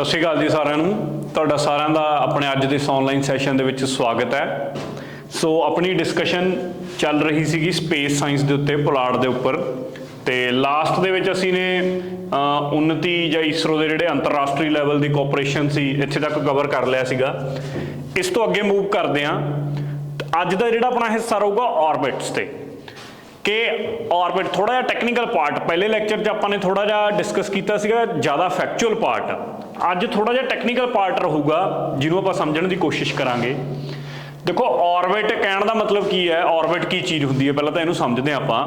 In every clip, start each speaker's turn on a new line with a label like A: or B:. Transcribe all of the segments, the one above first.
A: सत श्री अकाल जी सारिਆਂ ਨੂੰ ਤੁਹਾਡਾ ਸਾਰਿਆਂ ਦਾ ਆਪਣੇ ਅੱਜ ਦੇ ਇਸ ਆਨਲਾਈਨ ਸੈਸ਼ਨ ਦੇ ਵਿੱਚ ਸਵਾਗਤ ਹੈ। ਸੋ ਆਪਣੀ ਡਿਸਕਸ਼ਨ ਚੱਲ ਰਹੀ ਸੀਗੀ ਸਪੇਸ ਸਾਇੰਸ ਦੇ ਉੱਤੇ, ਪੁਲਾੜ ਦੇ ਉੱਪਰ, ਤੇ ਲਾਸਟ ਦੇ ਵਿੱਚ ਅਸੀਂ ਨੇ ਉन्नति ਜਾਂ ਇਸਰੋ ਦੇ ਜਿਹੜੇ ਅੰਤਰਰਾਸ਼ਟਰੀ ਲੈਵਲ ਦੀ ਕੋਆਪਰੇਸ਼ਨ ਸੀ ਇੱਥੇ ਤੱਕ ਕਵਰ ਕਰ ਲਿਆ ਸੀਗਾ। ਇਸ ਤੋਂ ਅੱਗੇ ਮੂਵ ਕਰਦੇ ਹਾਂ। ਅੱਜ ਦਾ ਜਿਹੜਾ ਆਪਣਾ ਹਿੱਸਾ ਰਹੂਗਾ ਆਰਬਿਟਸ ਤੇ, कि ऑर्बिट थोड़ा जिहा टैक्नीकल पार्ट पहले लैक्चर च आपां ने थोड़ा जिहा डिस्कस किया सीगा, ज़्यादा फैक्चुअल पार्ट। अज थोड़ा जिहा टैक्नीकल पार्ट रहूगा जिन्हों आपां समझण दी कोशिश करांगे। देखो ऑर्बिट कहण दा मतलब की है, ऑर्बिट की चीज़ हुंदी है, पहलां तां इहनूं समझदे आं आपां।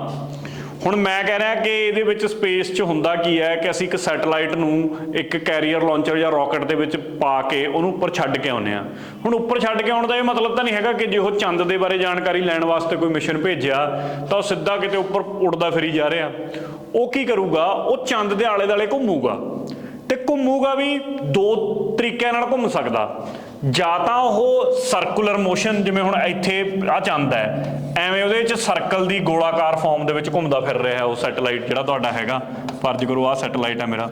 A: हुण मैं कह रहा कि इहदे विच स्पेस च हुंदा की है कि असीं एक सैटेलाइट नूं एक कैरीयर लॉन्चर या रॉकेट दे विच पा के उहनूं उप्पर छड्ड के आउंदे आ। हुण उप्पर छड्ड के आउण दा इह मतलब तां नहीं हैगा कि जे ओह चंद दे बारे जानकारी लैण वास्ते कोई मिशन भेजिया तां ओह सिद्धा किते उप्पर उड़दा फिरी जा रिहा। ओह की करूगा, ओह चंद दे आले दुआले घुमूगा, ते घुमूगा भी दो तरीकिਆਂ ਨਾਲ घुम सकदा। ਜਾਂ ਤਾਂ ਉਹ ਸਰਕੂਲਰ ਮੋਸ਼ਨ, ਜਿਵੇਂ ਹੁਣ ਇੱਥੇ ਆ ਚੰਦ ਹੈ, ਐਵੇਂ ਉਹਦੇ ਵਿੱਚ ਸਰਕਲ ਦੀ ਗੋਲਾਕਾਰ ਫਾਰਮ ਦੇ ਵਿੱਚ ਘੁੰਮਦਾ ਫਿਰ ਰਿਹਾ ਉਹ ਸੈਟੇਲਾਈਟ ਜਿਹੜਾ ਤੁਹਾਡਾ ਹੈਗਾ, ਫਰਜ਼ ਕਰੋ ਆਹ ਸੈਟੇਲਾਈਟ ਹੈ ਮੇਰਾ।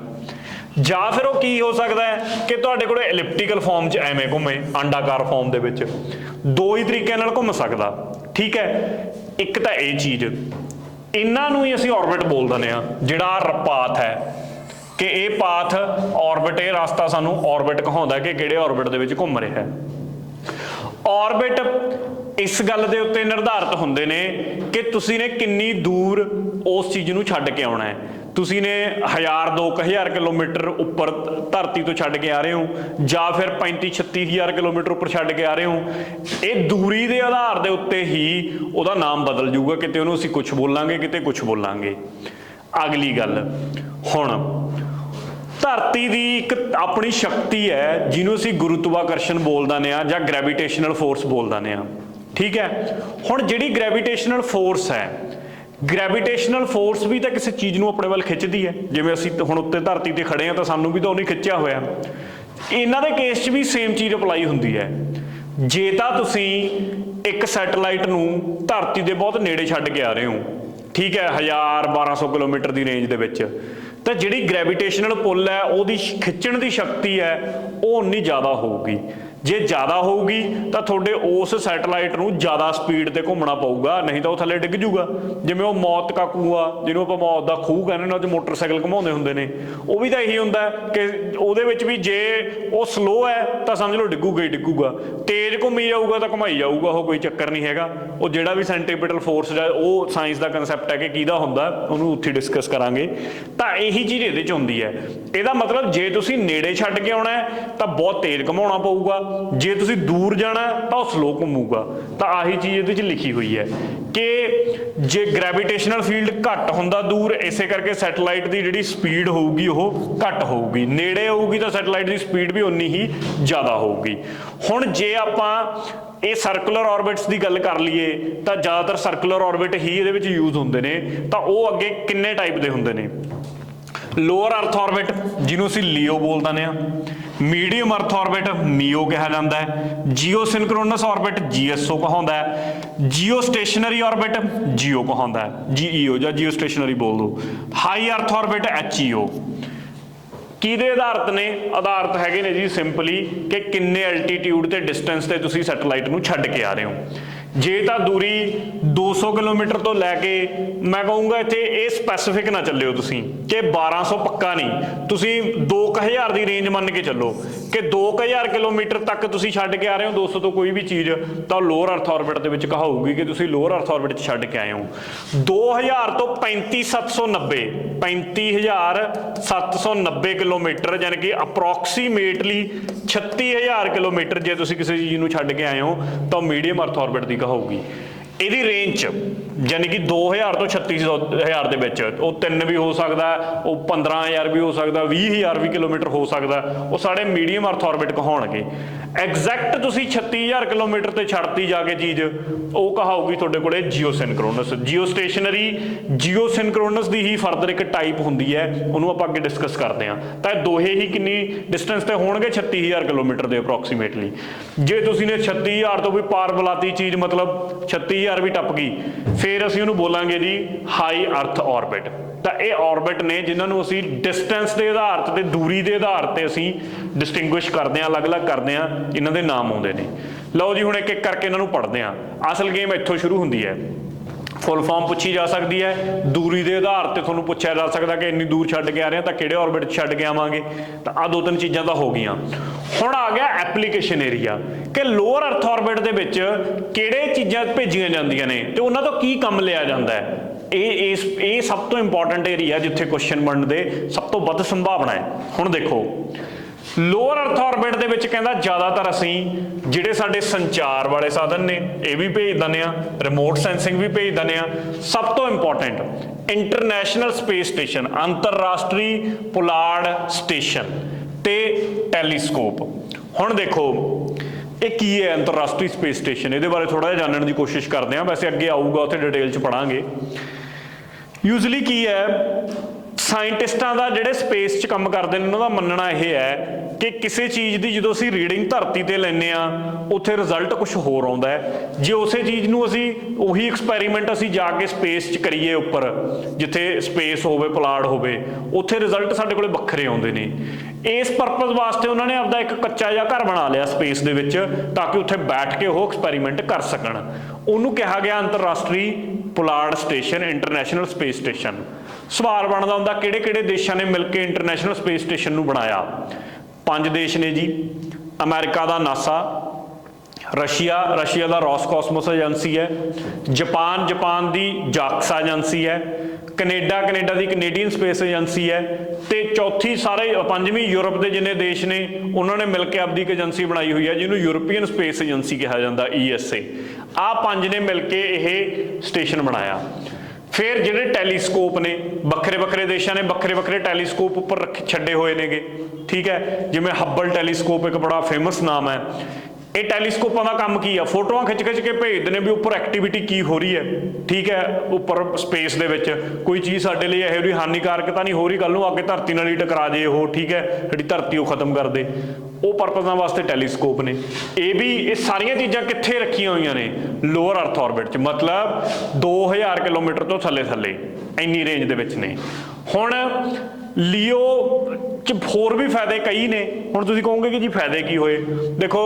A: ਜਾਂ ਫਿਰ ਉਹ ਕੀ ਹੋ ਸਕਦਾ ਹੈ ਕਿ ਤੁਹਾਡੇ ਕੋਲ ਐਲਿਪਟੀਕਲ ਫਾਰਮ 'ਚ ਐਵੇਂ ਘੁੰਮੇ, ਅੰਡਾਕਾਰ ਫਾਰਮ ਦੇ ਵਿੱਚ। ਦੋ ਹੀ ਤਰੀਕਿਆਂ ਨਾਲ ਘੁੰਮ ਸਕਦਾ, ਠੀਕ ਹੈ। ਇੱਕ ਤਾਂ ਇਹ ਚੀਜ਼, ਇਹਨਾਂ ਨੂੰ ਹੀ ਅਸੀਂ ਆਰਬਿਟ ਬੋਲ ਦਿੰਦੇ ਹਾਂ, ਜਿਹੜਾ ਪਾਥ ਹੈ कि ये पाथ ऑर्बिट, ये रास्ता सानू ऑर्बिट कहाउंदा कि किहड़े ऑर्बिट दे विच घुम रहा है। ऑर्बिट इस गल दे उत्ते निर्धारित हुंदे ने कि तुसीं ने किन्नी दूर उस चीज़ नूं छड्ड के आउणा है। तुसीं ने 1000-2000 किलोमीटर उपर धरती तो छड्ड के आ रहे हो, जां फिर 35-36 हज़ार किलोमीटर उपर छड्ड के आ रहे हो। ये दूरी के आधार के उत्ते ही उहदा नाम बदल जाऊगा, किते उहनूं असीं कुछ बोलांगे, किते कुछ बोलांगे। अगली गल, हुण धरती की एक अपनी शक्ति है जिन्हों असीं गुरुत्वाकर्षण बोल दिंदे आ जां ग्रैविटेशनल फोर्स बोल दिंदे आ, ठीक है। हुण जिहड़ी ग्रैविटेशनल फोर्स है, ग्रैविटेशनल फोर्स भी तो किसी चीज़ नूं अपने वल खिंचदी है। जिवें असीं हुण उत्ते धरती ते खड़े आ तां सानूं भी तो उन्हीं खिंचिया होया। इन्हां दे केस 'च भी सेम चीज़ अप्लाई हुंदी है। जे तां तुसीं एक सैटेलाइट नूं धरती दे बहुत नेड़े छड्ड के आ रहे हो, ठीक है, 1000-1200 किलोमीटर की रेंज दे विच, तो जिहड़ी ग्रैविटेशनल पुल है उहदी खिच्चण की शक्ति है वो उन्नी ज़्यादा होगी। जे ज़्यादा होगी तो थोड़े उस सैटेलाइट नूं ज़्यादा स्पीड ते घुमना पऊगा, नहीं तो थल्ले डिग जूगा। जिवें वो मौत का कूआ, जिन्हों आपां मौत का खूह कहने, उहदे मोटरसाइकिल घुमाउंदे हुंदे ने, वो भी तो यही हुंदा कि उहदे विच भी जे वो स्लो है तो समझ लो डिगूगा ही डिगूगा, तेज घूमी जाऊगा तो घुमाई जाऊगा, वो कोई चक्कर नहीं हैगा। वो जिहड़ा भी सेंटीपिटल फोर्स है वो साइंस का कंसैप्ट है कि किहदा हुंदा, उहनूं उत्थे डिस्कस करांगे। तो यही चीज़ इहदे च हुंदी है। इहदा मतलब जे तुसीं नेड़े छड्ड के आउणा है तो बहुत तेज घुमाउणा पऊगा, जे तुसीं दूर जाना तो स्लो घूमूगा। तो आही चीज़ इहदे च लिखी हुई है कि जे ग्रैविटेशनल फील्ड घट हुंदा दूर, इसे करके सैटेलाइट की जिहड़ी स्पीड होगी वो घट होगी, नेड़े होगी तो सैटेलाइट की स्पीड भी उन्नी ही ज़्यादा होगी। हुण जे आपां ये सर्कुलर ऑर्बिट्स की गल कर लीए तो ज़्यादातर सर्कुलर ऑर्बिट ही इहदे विच यूज हुंदे ने। तो वो अगे किन्ने टाइप के हुंदे ने? लोअर अर्थ ऑर्बिट जिन्हों असीं लियो बोल दिंदे आ, मीडियम अर्थ ऑर्बिट मीओ कहा जाता है, जियो सिंक्रोनस ऑर्बिट जीएसओ कहाउंदा है, जियो स्टेशनरी ऑर्बिट जियो कहाउंदा है, जीईओ या जियो स्टेशनरी बोल दो, हाई अर्थ ऑर्बिट एचईओ। किहदे आधारित ने? आधारित हैगे ने जी सिंपली कि किन्ने एल्टीट्यूड ते डिस्टेंस ते तुसीं सैटेलाइट नूं छड्ड के आ रहे हो। जे तो दूरी 200 किलोमीटर तो लैके, मैं कहूँगा इत्थे ये स्पैसीफिक ना चलियो तुसीं कि 1200 पक्का नहीं, तुसीं 2000 की रेंज मन के चलो कि 2000 किलोमीटर तक तुसीं छड्ड के आ रहे हो 200 तो कोई भी चीज़, तो लोअर अर्थ ऑर्बिट दे विच कहाऊगी कि तुसीं लोअर अर्थ ऑर्बिट छड्ड के आए हो। 2000 तो 35790, 35790 किलोमीटर, यानी कि अप्रॉक्सीमेटली 36000 किलोमीटर जे तुसीं किसी चीज़ नूं छड्ड के आए हो तो मीडियम अर्थ ऑर्बिट की कहाऊगी। ਇਹਦੀ रेंज यानी कि 2000 तो 36000 ਦੇ ਵਿੱਚ ਉਹ 3 भी हो सकता है, वो 15000 भी हो सकता, 20000 भी किलोमीटर हो सकता, वो साढ़े मीडियम अर्थ ऑर्बिट कहाउणगे। एग्जैक्ट तुसीं 36000 किलोमीटर ते छड्डती जाके चीज़ वो कहाऊगी तुहाडे कोले जियो सिंक्रोनस। जियो स्टेशनरी, जियो सिंक्रोनस की ही फर्दर एक टाइप हुंदी है, उहनूं आपां अगे डिस्कस करते हैं। तो दोहे ही किन्नी डिस्टेंस ते होणगे 36000 किलोमीटर के अप्रॉक्सीमेटली। जे तुसीं ने 36000 तो भी पार बुलाती चीज़, मतलब 36000 भी टप गई, फिर असीं उहनूं बोलांगे जी हाई अर्थ ऑर्बिट। ਤਾਂ ਇਹ ਆਰਬਿਟ ਨੇ ਜਿਨ੍ਹਾਂ ਨੂੰ ਅਸੀਂ ਡਿਸਟੈਂਸ ਦੇ ਆਧਾਰ ਤੇ दूरी ਦੇ ਆਧਾਰ ਤੇ ਅਸੀਂ ਡਿਸਟਿੰਗੁਇਸ਼ ਕਰਦੇ ਹਾਂ, ਅਲੱਗ-ਅਲੱਗ ਕਰਦੇ ਹਾਂ, ਇਹਨਾਂ ਦੇ ਨਾਮ ਆਉਂਦੇ ਨੇ। ਲਓ ਜੀ ਹੁਣ ਇੱਕ ਇੱਕ ਕਰਕੇ ਇਹਨਾਂ ਨੂੰ ਪੜ੍ਹਦੇ ਹਾਂ। ਅਸਲ ਗੇਮ ਇੱਥੋਂ ਸ਼ੁਰੂ ਹੁੰਦੀ ਹੈ। ਫੁੱਲ ਫਾਰਮ ਪੁੱਛੀ ਜਾ ਸਕਦੀ ਹੈ, ਦੂਰੀ ਦੇ ਆਧਾਰ ਤੇ ਤੁਹਾਨੂੰ ਪੁੱਛਿਆ ਜਾ ਸਕਦਾ ਕਿ ਇੰਨੀ ਦੂਰ ਛੱਡ ਕੇ ਆ ਰਹੇ ਹਾਂ ਤਾਂ ਕਿਹੜੇ ਆਰਬਿਟ 'ਚ ਛੱਡ ਕੇ ਆਵਾਂਗੇ। ਤਾਂ ਆਹ ਦੋ ਤਿੰਨ ਚੀਜ਼ਾਂ ਤਾਂ ਹੋ ਗਈਆਂ। ਹੁਣ ਆ ਗਿਆ ਐਪਲੀਕੇਸ਼ਨ ਏਰੀਆ ਕਿ ਲੋਅਰ ਅਰਥ ਆਰਬਿਟ ਦੇ ਵਿੱਚ ਕਿਹੜੇ ਚੀਜ਼ਾਂ ਭੇਜੀਆਂ ਜਾਂਦੀਆਂ ਨੇ ਤੇ ਉਹਨਾਂ ਤੋਂ ਕੀ ਕੰਮ ਲਿਆ ਜਾਂਦਾ ਹੈ। ਇਹ ਸਭ ਤੋਂ ਇੰਪੋਰਟੈਂਟ ਏਰੀਆ ਜਿੱਥੇ ਕੁਐਸਚਨ ਬਣਨ ਦੇ ਸਭ ਤੋਂ ਵੱਧ ਸੰਭਾਵਨਾ ਹੈ। ਹੁਣ ਦੇਖੋ ਲੋਅਰ ਅਰਥ ਆਰਬਿਟ ਦੇ ਵਿੱਚ ਕਹਿੰਦਾ ਜ਼ਿਆਦਾਤਰ ਅਸੀਂ ਜਿਹੜੇ ਸਾਡੇ ਸੰਚਾਰ ਵਾਲੇ ਸਾਧਨ ਨੇ ਇਹ ਵੀ ਭੇਜ ਦਿੰਦੇ ਆ, ਰਿਮੋਟ ਸੈਂਸਿੰਗ ਵੀ ਭੇਜ ਦਿੰਦੇ ਆ। ਸਭ ਤੋਂ ਇੰਪੋਰਟੈਂਟ ਇੰਟਰਨੈਸ਼ਨਲ ਸਪੇਸ ਸਟੇਸ਼ਨ, ਅੰਤਰਰਾਸ਼ਟਰੀ ਪੁਲਾੜ ਸਟੇਸ਼ਨ ਤੇ ਟੈਲੀਸਕੋਪ। ਹੁਣ ਦੇਖੋ ਇਹ ਕੀ ਹੈ ਅੰਤਰਰਾਸ਼ਟਰੀ ਸਪੇਸ ਸਟੇਸ਼ਨ, ਇਹਦੇ ਬਾਰੇ ਥੋੜਾ ਜਿਹਾ ਜਾਣਨ ਦੀ ਕੋਸ਼ਿਸ਼ ਕਰਦੇ ਹਾਂ। ਵੈਸੇ ਅੱਗੇ ਆਊਗਾ ਉੱਥੇ ਡਿਟੇਲ 'ਚ ਪੜਾਂਗੇ। ਯੂਜ਼ਲੀ ਕੀ ਹੈ ਸਾਇੰਟਿਸਟਾਂ ਦਾ ਜਿਹੜੇ ਸਪੇਸ 'ਚ ਕੰਮ ਕਰਦੇ ਨੇ ਉਹਨਾਂ ਦਾ ਮੰਨਣਾ ਇਹ ਹੈ ਕਿ ਕਿਸੇ ਚੀਜ਼ ਦੀ ਜਦੋਂ ਅਸੀਂ ਰੀਡਿੰਗ ਧਰਤੀ ਤੇ ਲੈਂਦੇ ਆ ਉੱਥੇ ਰਿਜ਼ਲਟ ਕੁਝ ਹੋਰ ਆਉਂਦਾ ਹੈ। ਜੇ ਉਸੇ ਚੀਜ਼ ਨੂੰ ਅਸੀਂ ਉਹੀ ਐਕਸਪੈਰੀਮੈਂਟ ਅਸੀਂ ਜਾ ਕੇ ਸਪੇਸ 'ਚ ਕਰੀਏ ਉੱਪਰ ਜਿੱਥੇ ਸਪੇਸ ਹੋਵੇ ਪੁਲਾੜ ਹੋਵੇ ਉੱਥੇ ਰਿਜ਼ਲਟ ਸਾਡੇ ਕੋਲੇ ਵੱਖਰੇ ਆਉਂਦੇ ਨੇ। ਇਸ ਪਰਪਸ ਵਾਸਤੇ ਉਹਨਾਂ ਨੇ ਆਪਦਾ ਇੱਕ ਕੱਚਾ ਜਿਹਾ ਘਰ ਬਣਾ ਲਿਆ ਸਪੇਸ ਦੇ ਵਿੱਚ ਤਾਂ ਕਿ ਉੱਥੇ ਬੈਠ ਕੇ ਉਹ ਐਕਸਪੈਰੀਮੈਂਟ ਕਰ ਸਕਣ। ਉਹਨੂੰ ਕਿਹਾ ਗਿਆ ਅੰਤਰਰਾਸ਼ਟਰੀ ਪੁਲਾੜ ਸਟੇਸ਼ਨ, ਇੰਟਰਨੈਸ਼ਨਲ ਸਪੇਸ ਸਟੇਸ਼ਨ। ਸਵਾਲ ਬਣਦਾ ਹੁੰਦਾ ਕਿਹੜੇ ਕਿਹੜੇ ਦੇਸ਼ਾਂ ਨੇ ਮਿਲ ਕੇ ਇੰਟਰਨੈਸ਼ਨਲ ਸਪੇਸ ਸਟੇਸ਼ਨ ਨੂੰ ਬਣਾਇਆ। 5 ਦੇਸ਼ ਨੇ ਜੀ। ਅਮਰੀਕਾ ਦਾ ਨਾਸਾ, ਰਸ਼ੀਆ ਦਾ ਰੋਸਕੋਸਮੋਸ ਏਜੰਸੀ ਹੈ, ਜਾਪਾਨ ਦੀ ਜਾਕਸਾ ਏਜੰਸੀ ਹੈ, ਕੈਨੇਡਾ ਦੀ ਕੈਨੇਡੀਅਨ ਸਪੇਸ ਏਜੰਸੀ ਹੈ ਤੇ ਚੌਥੀ ਪੰਜਵੀਂ ਯੂਰਪ ਦੇ ਜਿੰਨੇ ਦੇਸ਼ ਨੇ ਉਹਨਾਂ ਨੇ ਮਿਲ ਕੇ ਆਪਦੀ ਇੱਕ ਏਜੰਸੀ ਬਣਾਈ ਹੋਈ ਹੈ ਜਿਹਨੂੰ ਯੂਰਪੀਅਨ ਸਪੇਸ ਏਜੰਸੀ ਕਿਹਾ ਜਾਂਦਾ, ESA। ਆਹ 5 ਨੇ ਮਿਲ ਕੇ ਇਹ ਸਟੇਸ਼ਨ ਬਣਾਇਆ। ਫਿਰ ਜਿਹੜੇ ਟੈਲੀਸਕੋਪ ਨੇ ਵੱਖਰੇ ਵੱਖਰੇ ਦੇਸ਼ਾਂ ਨੇ ਵੱਖਰੇ ਵੱਖਰੇ ਟੈਲੀਸਕੋਪ ਉੱਪਰ ਛੱਡੇ ਹੋਏ ਨੇਗੇ, ਠੀਕ ਹੈ। ਜਿਵੇਂ ਹੱਬਲ ਟੈਲੀਸਕੋਪ ਇੱਕ ਬੜਾ ਫੇਮਸ ਨਾਮ ਹੈ। ਇਹ ਟੈਲੀਸਕੋਪਾਂ ਦਾ ਕੰਮ ਕੀ ਆ, ਫੋਟੋਆਂ ਖਿੱਚ ਕੇ ਭੇਜਦੇ ਨੇ ਵੀ ਉੱਪਰ ਐਕਟੀਵਿਟੀ ਕੀ ਹੋ ਰਹੀ ਹੈ, ਠੀਕ ਹੈ। ਉੱਪਰ ਸਪੇਸ ਦੇ ਵਿੱਚ ਕੋਈ ਚੀਜ਼ ਸਾਡੇ ਲਈ ਇਹੋ ਜਿਹੀ ਹਾਨੀਕਾਰਕ ਤਾਂ ਨਹੀਂ ਹੋ ਰਹੀ, ਕੱਲ ਨੂੰ ਆ ਕੇ ਧਰਤੀ ਨਾਲ ਹੀ ਟਕਰਾ ਜੇ ਉਹ, ਠੀਕ ਹੈ, ਜਿਹੜੀ ਧਰਤੀ ਉਹ ਖਤਮ ਕਰ ਦੇ। ਉਹ ਪਰਪਸਾਂ ਵਾਸਤੇ ਟੈਲੀਸਕੋਪ ਨੇ। ਇਹ ਸਾਰੀਆਂ ਚੀਜ਼ਾਂ ਕਿੱਥੇ ਰੱਖੀਆਂ ਹੋਈਆਂ ਨੇ, ਲੋਅਰ ਅਰਥ ਆਰਬਿਟ 'ਚ, ਮਤਲਬ 2000 ਕਿਲੋਮੀਟਰ ਤੋਂ ਥੱਲੇ ਇੰਨੀ ਰੇਂਜ ਦੇ ਵਿੱਚ ਨੇ। ਹੁਣ ਲੀਓ 'ਚ ਹੋਰ ਵੀ ਫਾਇਦੇ ਕਈ ਨੇ। ਹੁਣ ਤੁਸੀਂ ਕਹੋਗੇ ਕਿ ਜੀ ਫਾਇਦੇ ਕੀ ਹੋਏ। ਦੇਖੋ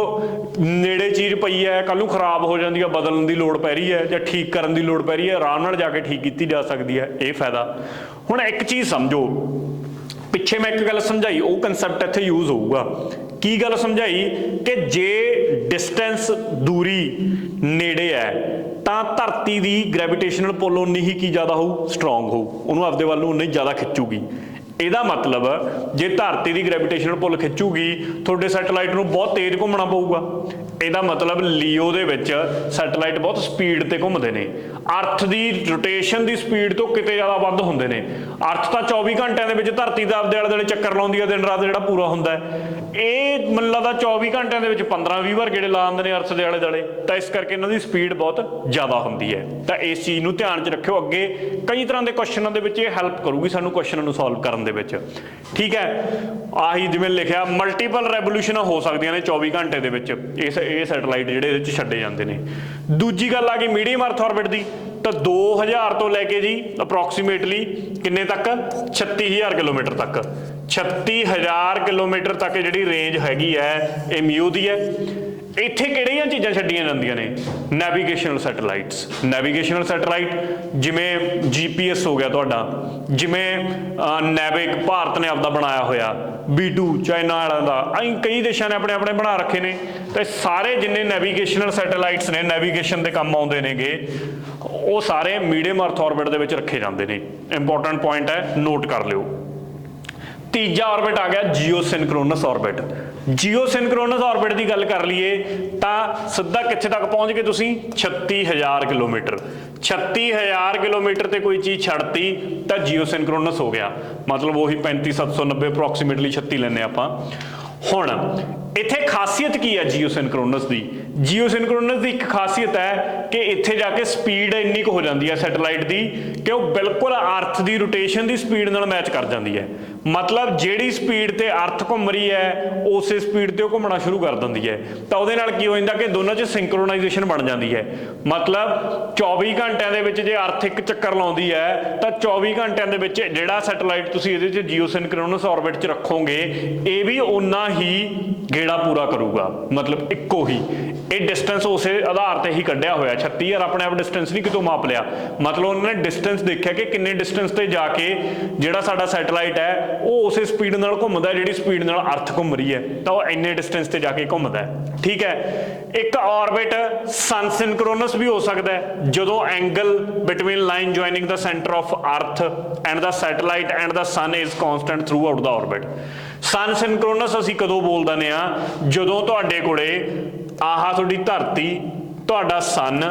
A: ਨੇੜੇ ਚੀਜ਼ ਪਈ ਹੈ, ਕੱਲ ਨੂੰ ਖਰਾਬ ਹੋ ਜਾਂਦੀ ਹੈ, ਬਦਲਣ ਦੀ ਲੋੜ ਪੈ ਰਹੀ ਹੈ ਜਾਂ ਠੀਕ ਕਰਨ ਦੀ ਲੋੜ ਪੈ ਰਹੀ ਹੈ, ਆਰਾਮ ਨਾਲ ਜਾ ਕੇ ਠੀਕ ਕੀਤੀ ਜਾ ਸਕਦੀ ਹੈ, ਇਹ ਫਾਇਦਾ। ਹੁਣ ਇੱਕ ਚੀਜ਼ ਸਮਝੋ, ਪਿੱਛੇ ਮੈਂ ਇੱਕ ਗੱਲ ਸਮਝਾਈ ਉਹ ਕਨਸੈਪਟ ਇੱਥੇ ਯੂਜ਼ ਹੋਊਗਾ। ਕੀ ਗੱਲ ਸਮਝਾਈ ਕਿ ਜੇ ਡਿਸਟੈਂਸ ਦੂਰੀ ਨੇੜੇ ਹੈ ਤਾਂ ਧਰਤੀ ਦੀ ਗ੍ਰੈਵਿਟੇਸ਼ਨਲ ਪੁੱਲ ਉਨੀ ਹੀ ਕੀ ਜ਼ਿਆਦਾ ਹੋਊ, ਸਟਰੋਂਗ ਹੋਊ, ਉਹਨੂੰ ਆਪਦੇ ਵੱਲ ਨੂੰ ਉਨੀ ਜ਼ਿਆਦਾ ਖਿੱਚੂਗੀ। ਇਹਦਾ ਮਤਲਬ ਜੇ ਧਰਤੀ ਦੀ ਗ੍ਰੈਵਿਟੇਸ਼ਨਲ ਪੁੱਲ ਖਿੱਚੂਗੀ ਤੁਹਾਡੇ ਸੈਟੇਲਾਈਟ ਨੂੰ ਬਹੁਤ ਤੇਜ਼ ਘੁੰਮਣਾ ਪਊਗਾ। ਇਹਦਾ ਮਤਲਬ ਲੀਓ ਦੇ ਵਿੱਚ ਸੈਟੇਲਾਈਟ ਬਹੁਤ ਸਪੀਡ ਤੇ ਘੁੰਮਦੇ ਨੇ। ਅਰਥ ਦੀ ਰੋਟੇਸ਼ਨ ਦੀ ਸਪੀਡ ਤੋਂ ਕਿਤੇ ਜ਼ਿਆਦਾ ਵੱਧ ਹੁੰਦੇ ਨੇ। ਅਰਥ ਤਾਂ 24 ਘੰਟਿਆਂ ਦੇ ਵਿੱਚ ਧਰਤੀ ਦਾ ਆਪਦੇ ਆਲੇ ਦੁਆਲੇ ਚੱਕਰ ਲਾਉਂਦੀ ਹੈ, ਦਿਨ ਰਾਤ ਜਿਹੜਾ ਪੂਰਾ ਹੁੰਦਾ ਹੈ। ਇਹ ਮੈਨੂੰ ਲੱਗਦਾ 24 ਘੰਟਿਆਂ ਦੇ ਵਿੱਚ 15-20 ਵਾਰ ਗੇੜੇ ਲਾ ਦਿੰਦੇ ਨੇ ਅਰਥ ਦੇ ਆਲੇ ਦੁਆਲੇ, ਤਾਂ ਇਸ ਕਰਕੇ ਇਹਨਾਂ ਦੀ ਸਪੀਡ ਬਹੁਤ ਜ਼ਿਆਦਾ ਹੁੰਦੀ ਹੈ। ਤਾਂ ਇਸ ਚੀਜ਼ ਨੂੰ ਧਿਆਨ 'ਚ ਰੱਖਿਓ। ਅੱਗੇ ਕਈ ਤਰ੍ਹਾਂ ਦੇ ਕੁਐਸਚਨਾਂ ਦੇ ਵਿੱਚ ਇਹ ਹੈਲਪ ਕਰੂਗੀ ਸਾਨੂੰ ਕੁਐਸਚਨਾਂ ਨੂੰ ਸੋਲਵ ਕਰਨ ਦੇ ਵਿੱਚ, ਠੀਕ ਹੈ। ਆਹੀ ਜਿਵੇਂ ਲਿਖਿਆ ਮਲਟੀਪਲ ਰੈਵੋਲੂਸ਼ਨਾਂ ਹੋ ਸਕਦੀਆਂ ਨੇ 24 ਘੰਟੇ ਦੇ ਵਿੱਚ ਇਹ ਸੈਟੇਲਾਈਟ ਜਿਹੜੇ ਇਹਦੇ 'ਚ ਛੱਡੇ ਜਾਂਦੇ ਨੇ। ਦੂਜੀ ਗੱਲ ਆ ਗਈ ਮੀਡੀਅਮ ਅਰਥ ਆਰਬਿਟ ਦੀ, ਤਾਂ 2000 ਤੋਂ ਲੈ ਕੇ ਜੀ ਅਪਰੋਕਸੀਮੇਟਲੀ ਕਿੰਨੇ ਤੱਕ, 36000 ਕਿਲੋਮੀਟਰ ਤੱਕ। 36000 ਕਿਲੋਮੀਟਰ ਤੱਕ ਜਿਹੜੀ ਰੇਂਜ ਹੈਗੀ ਹੈ ਇਹ ਮਿਊ ਦੀ ਹੈ। ਇੱਥੇ ਕਿਹੜੀਆਂ ਚੀਜ਼ਾਂ ਛੱਡੀਆਂ ਜਾਂਦੀਆਂ ਨੇ, ਨੈਵੀਗੇਸ਼ਨਲ ਸੈਟੇਲਾਈਟ ਜਿਵੇਂ GPS ਹੋ ਗਿਆ ਤੁਹਾਡਾ, ਜਿਵੇਂ ਨੈਵਿਕ ਭਾਰਤ ਨੇ ਆਪਦਾ ਬਣਾਇਆ ਹੋਇਆ, B2 ਚਾਈਨਾ ਵਾਲਿਆਂ ਦਾ, ਕਈ ਦੇਸ਼ਾਂ ਨੇ ਆਪਣੇ ਆਪਣੇ ਬਣਾ ਰੱਖੇ ਨੇ। ਤੇ ਸਾਰੇ ਜਿੰਨੇ ਨੈਵੀਗੇਸ਼ਨਲ ਸੈਟੇਲਾਈਟਸ ਨੇ ਨੈਵੀਗੇਸ਼ਨ ਦੇ ਕੰਮ ਆਉਂਦੇ ਨੇਗੇ ਉਹ ਸਾਰੇ ਮੀਡੀਅਮ ਅਰਥ ਆਰਬਿਟ ਦੇ ਵਿੱਚ ਰੱਖੇ ਜਾਂਦੇ ਨੇ। ਇੰਪੋਰਟੈਂਟ ਪੁਆਇੰਟ ਹੈ, ਨੋਟ ਕਰ ਲਿਓ। ਤੀਜਾ ਆਰਬਿਟ ਆ ਗਿਆ ਜੀਓਸਿਨਕ੍ਰੋਨਸ ਆਰਬਿਟ। ਜੀਓਸਿਨਕ੍ਰੋਨਸ ਆਰਬਿਟ ਦੀ ਗੱਲ ਕਰ ਲਈਏ ਤਾਂ ਸਿੱਧਾ ਕਿੱਥੇ ਤੱਕ ਪਹੁੰਚ ਗਏ ਤੁਸੀਂ, 36000 ਕਿਲੋਮੀਟਰ। 36000 ਕਿਲੋਮੀਟਰ ਤੇ ਕੋਈ ਚੀਜ਼ ਛੱਡਤੀ ਤਾਂ ਜੀਓਸਿਨਕ੍ਰੋਨਸ ਹੋ ਗਿਆ, ਮਤਲਬ ਉਹੀ 35790 ਅਪਰੋਕਸੀਮੇਟਲੀ 36 ਲੈਂਦੇ ਆਪਾਂ। ਹੁਣ ਇੱਥੇ ਖਾਸੀਅਤ ਕੀ ਹੈ ਜੀਓਸਿਨਕ੍ਰੋਨਸ ਦੀ? ਜੀਓਸਿਨਕ੍ਰੋਨਸ ਦੀ ਇੱਕ ਖਾਸੀਅਤ ਹੈ ਕਿ ਇੱਥੇ ਜਾ ਕੇ ਸਪੀਡ ਇੰਨੀ ਕੁ ਹੋ ਜਾਂਦੀ ਹੈ ਸੈਟੇਲਾਈਟ ਦੀ ਕਿ ਉਹ ਬਿਲਕੁਲ ਅਰਥ ਦੀ ਰੋਟੇਸ਼ਨ ਦੀ ਸਪੀਡ ਨਾਲ ਮੈਚ ਕਰ ਜਾਂਦੀ ਹੈ। मतलब ਜਿਹੜੀ ਸਪੀਡ ਤੇ ਅਰਥ ਘੁੰਮ ਰਹੀ ਹੈ ਉਸੇ ਸਪੀਡ ਤੇ ਉਹ ਘੁੰਮਣਾ ਸ਼ੁਰੂ ਕਰ ਦਿੰਦੀ ਹੈ। ਤਾਂ ਉਹਦੇ ਨਾਲ ਕੀ ਹੋ ਜਾਂਦਾ ਕਿ ਦੋਨਾਂ 'ਚ ਸਿੰਕਰੋਨਾਈਜੇਸ਼ਨ ਬਣ ਜਾਂਦੀ ਹੈ। मतलब 24 ਘੰਟਿਆਂ ਦੇ ਵਿੱਚ ਜੇ ਅਰਥ ਇੱਕ ਚੱਕਰ ਲਾਉਂਦੀ ਹੈ ਤਾਂ 24 ਘੰਟਿਆਂ ਦੇ ਵਿੱਚ ਜਿਹੜਾ ਸੈਟੇਲਾਈਟ ਤੁਸੀਂ ਇਹਦੇ 'ਚ ਜੀਓਸਿੰਕਰੋਨਸ ਆਰਬਿਟ 'ਚ ਰੱਖੋਗੇ ਇਹ ਵੀ ਓਨਾ ਹੀ ਗੇੜਾ ਪੂਰਾ ਕਰੂਗਾ, मतलब ਇੱਕੋ ਹੀ। ਇਹ ਡਿਸਟੈਂਸ ਉਸੇ ਆਧਾਰ ਤੇ ਹੀ ਕੱਢਿਆ ਹੋਇਆ। 36000 ਆਪਣੇ ਆਪ ਡਿਸਟੈਂਸ ਨਹੀਂ ਕਿਤੋਂ ਮਾਪ ਲਿਆ, मतलब ਉਹਨਾਂ ਨੇ ਡਿਸਟੈਂਸ ਦੇਖਿਆ ਕਿ ਕਿੰਨੇ ਡਿਸਟੈਂਸ ਤੇ ਜਾ ਕੇ ਜਿਹੜਾ ਸਾਡਾ ਸੈਟੇਲਾਈਟ ਹੈ ਉਹ ਉਸੇ ਸਪੀਡ ਨਾਲ ਘੁੰਮਦਾ ਜਿਹੜੀ ਸਪੀਡ ਨਾਲ ਅਰਥ ਘੁੰਮ ਰਹੀ ਹੈ, ਤਾਂ ਉਹ ਇੰਨੇ ਡਿਸਟੈਂਸ ਤੇ ਜਾ ਕੇ ਘੁੰਮਦਾ ਹੈ। ਠੀਕ ਹੈ। ਇੱਕ ਆਰਬਿਟ ਸਨ ਸਿੰਕਰੋਨਸ ਵੀ ਹੋ ਸਕਦਾ ਹੈ ਜਦੋਂ angle between line joining the centre of earth and the satellite and the sun is constant throughout the orbit. Sun synchronous ਅਸੀਂ ਕਦੋਂ ਬੋਲ ਦਿੰਦੇ ਆ, ਜਦੋਂ ਤੁਹਾਡੇ ਕੋਲੇ ਆਹ ਤੁਹਾਡੀ ਧਰਤੀ, ਤੁਹਾਡਾ ਸਨ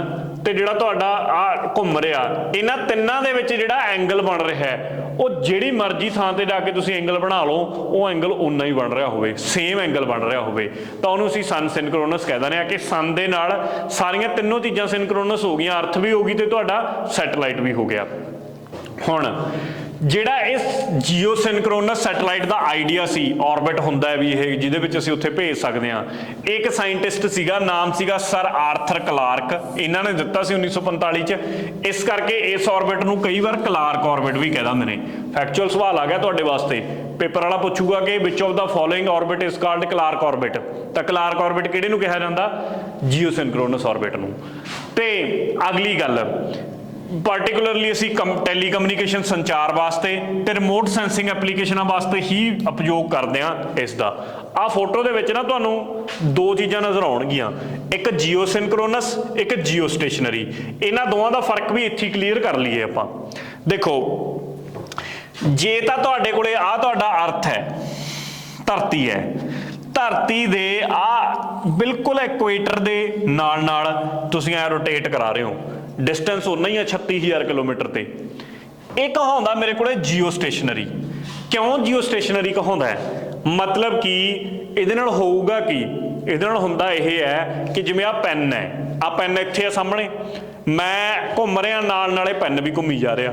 A: ਤੇ ਜਿਹੜਾ ਤੁਹਾਡਾ ਆ ਘੁੰਮ ਰਿਹਾ, ਇਹਨਾਂ ਤਿੰਨਾਂ ਦੇ ਵਿੱਚ ਜਿਹੜਾ ਐਂਗਲ ਬਣ ਰਿਹਾ ਹੈ ਉਹ ਜਿਹੜੀ ਮਰਜ਼ੀ ਥਾਂ ਤੇ ਜਾ ਕੇ ਤੁਸੀਂ ਐਂਗਲ ਬਣਾ ਲਓ ਉਹ ਐਂਗਲ ਓਨਾ ਹੀ ਬਣ ਰਿਹਾ ਹੋਵੇ, ਸੇਮ ਐਂਗਲ ਬਣ ਰਿਹਾ ਹੋਵੇ, ਤਾਂ ਉਹਨੂੰ ਅਸੀਂ ਸਨ ਸਿੰਕਰੋਨਸ ਕਹਿ ਦਿੰਦੇ ਆ ਕਿ ਸਨ ਦੇ ਨਾਲ ਸਾਰੀਆਂ ਤਿੰਨੋਂ ਚੀਜ਼ਾਂ ਸਿੰਕਰੋਨਸ ਹੋ ਗਈਆਂ, ਅਰਥ ਵੀ ਹੋ ਗਈ ਤੇ ਤੁਹਾਡਾ ਸੈਟੇਲਾਈਟ ਵੀ ਹੋ ਗਿਆ। ਹੁਣ ਜਿਹੜਾ ਇਸ ਜੀਓਸਿੰਕਰੋਨਸ ਸੈਟੇਲਾਈਟ ਦਾ ਆਈਡੀਆ ਸੀ, ਆਰਬਿਟ ਹੁੰਦਾ ਹੈ ਵੀ ਇਹ ਜਿਹਦੇ ਵਿੱਚ ਅਸੀਂ ਉੱਥੇ ਭੇਜ ਸਕਦੇ ਹਾਂ, ਇੱਕ ਸਾਇੰਟਿਸਟ ਸੀਗਾ, ਨਾਮ ਸੀਗਾ ਸਰ ਆਰਥਰ ਕਲਾਰਕ, ਇਹਨਾਂ ਨੇ ਦਿੱਤਾ ਸੀ 1945 ਚ। ਇਸ ਕਰਕੇ ਇਸ ਆਰਬਿਟ ਨੂੰ ਕਈ ਵਾਰ ਕਲਾਰਕ ਆਰਬਿਟ ਵੀ ਕਹਿ ਦਿੰਦੇ ਨੇ। ਫੈਕਚੁਅਲ ਸਵਾਲ ਆ ਗਿਆ ਤੁਹਾਡੇ ਵਾਸਤੇ, ਪੇਪਰ ਵਾਲਾ ਪੁੱਛੂਗਾ ਕਿ which of the following orbit is called Clark orbit, ਤਾਂ ਕਲਾਰਕ ਆਰਬਿਟ ਕਿਹੜੇ ਨੂੰ ਕਿਹਾ ਜਾਂਦਾ? ਜੀਓਸਿੰਕਰੋਨਸ ਆਰਬਿਟ ਨੂੰ। ਤੇ ਅਗਲੀ ਗੱਲ, ਪਾਰਟੀਕੂਲਰਲੀ ਅਸੀਂ ਟੈਲੀਕਮਿਊਨੀਕੇਸ਼ਨ ਸੰਚਾਰ ਵਾਸਤੇ ਤੇ ਰਿਮੋਟ ਸੈਂਸਿੰਗ ਐਪਲੀਕੇਸ਼ਨਾਂ ਵਾਸਤੇ ਹੀ ਉਪਯੋਗ ਕਰਦੇ ਹਾਂ ਇਸ ਦਾ। ਆਹ ਫੋਟੋ ਦੇ ਵਿੱਚ ਨਾ ਤੁਹਾਨੂੰ ਦੋ ਚੀਜ਼ਾਂ ਨਜ਼ਰ ਆਉਣਗੀਆਂ, ਇੱਕ ਜੀਓਸਿੰਕਰੋਨਸ, ਇੱਕ ਜੀਓ ਸਟੇਸ਼ਨਰੀ। ਇਹਨਾਂ ਦੋਵਾਂ ਦਾ ਫਰਕ ਵੀ ਇੱਥੇ ਕਲੀਅਰ ਕਰ ਲਈਏ ਆਪਾਂ। ਦੇਖੋ, ਜੇ ਤਾਂ ਤੁਹਾਡੇ ਕੋਲੇ ਆਹ ਤੁਹਾਡਾ ਅਰਥ ਹੈ, ਧਰਤੀ ਹੈ, ਧਰਤੀ ਦੇ ਆ ਬਿਲਕੁਲ ਇਕੁਏਟਰ ਦੇ ਨਾਲ ਨਾਲ ਤੁਸੀਂ ਐ ਰੋਟੇਟ ਕਰਾ ਰਹੇ ਹੋ, ਡਿਸਟੈਂਸ ਉਨਾ ਹੀ ਆ 36000 ਕਿਲੋਮੀਟਰ ਤੇ। ਇਹ ਕਹਾਉਂਦਾ ਮੇਰੇ ਕੋਲੇ ਜੀਓ ਸਟੇਸ਼ਨਰੀ। ਕਿਉਂ ਜੀਓ ਸਟੇਸ਼ਨਰੀ ਕਹਾਉਂਦਾ ਹੈ? मतलब ਕਿ ਇਹਦੇ ਨਾਲ ਹੋਊਗਾ ਕੀ, ਇਹਦੇ ਨਾਲ ਹੁੰਦਾ ਇਹ ਹੈ ਕਿ ਜਿਵੇਂ ਆ ਪੈਨ ਹੈ, ਆ ਪੈਨ ਇੱਥੇ ਆ ਸਾਹਮਣੇ, ਮੈਂ ਘੁੰਮ ਰਿਹਾ ਨਾਲ ਨਾਲੇ ਪੈਨ ਵੀ ਘੁੰਮੀ ਜਾ ਰਿਹਾ,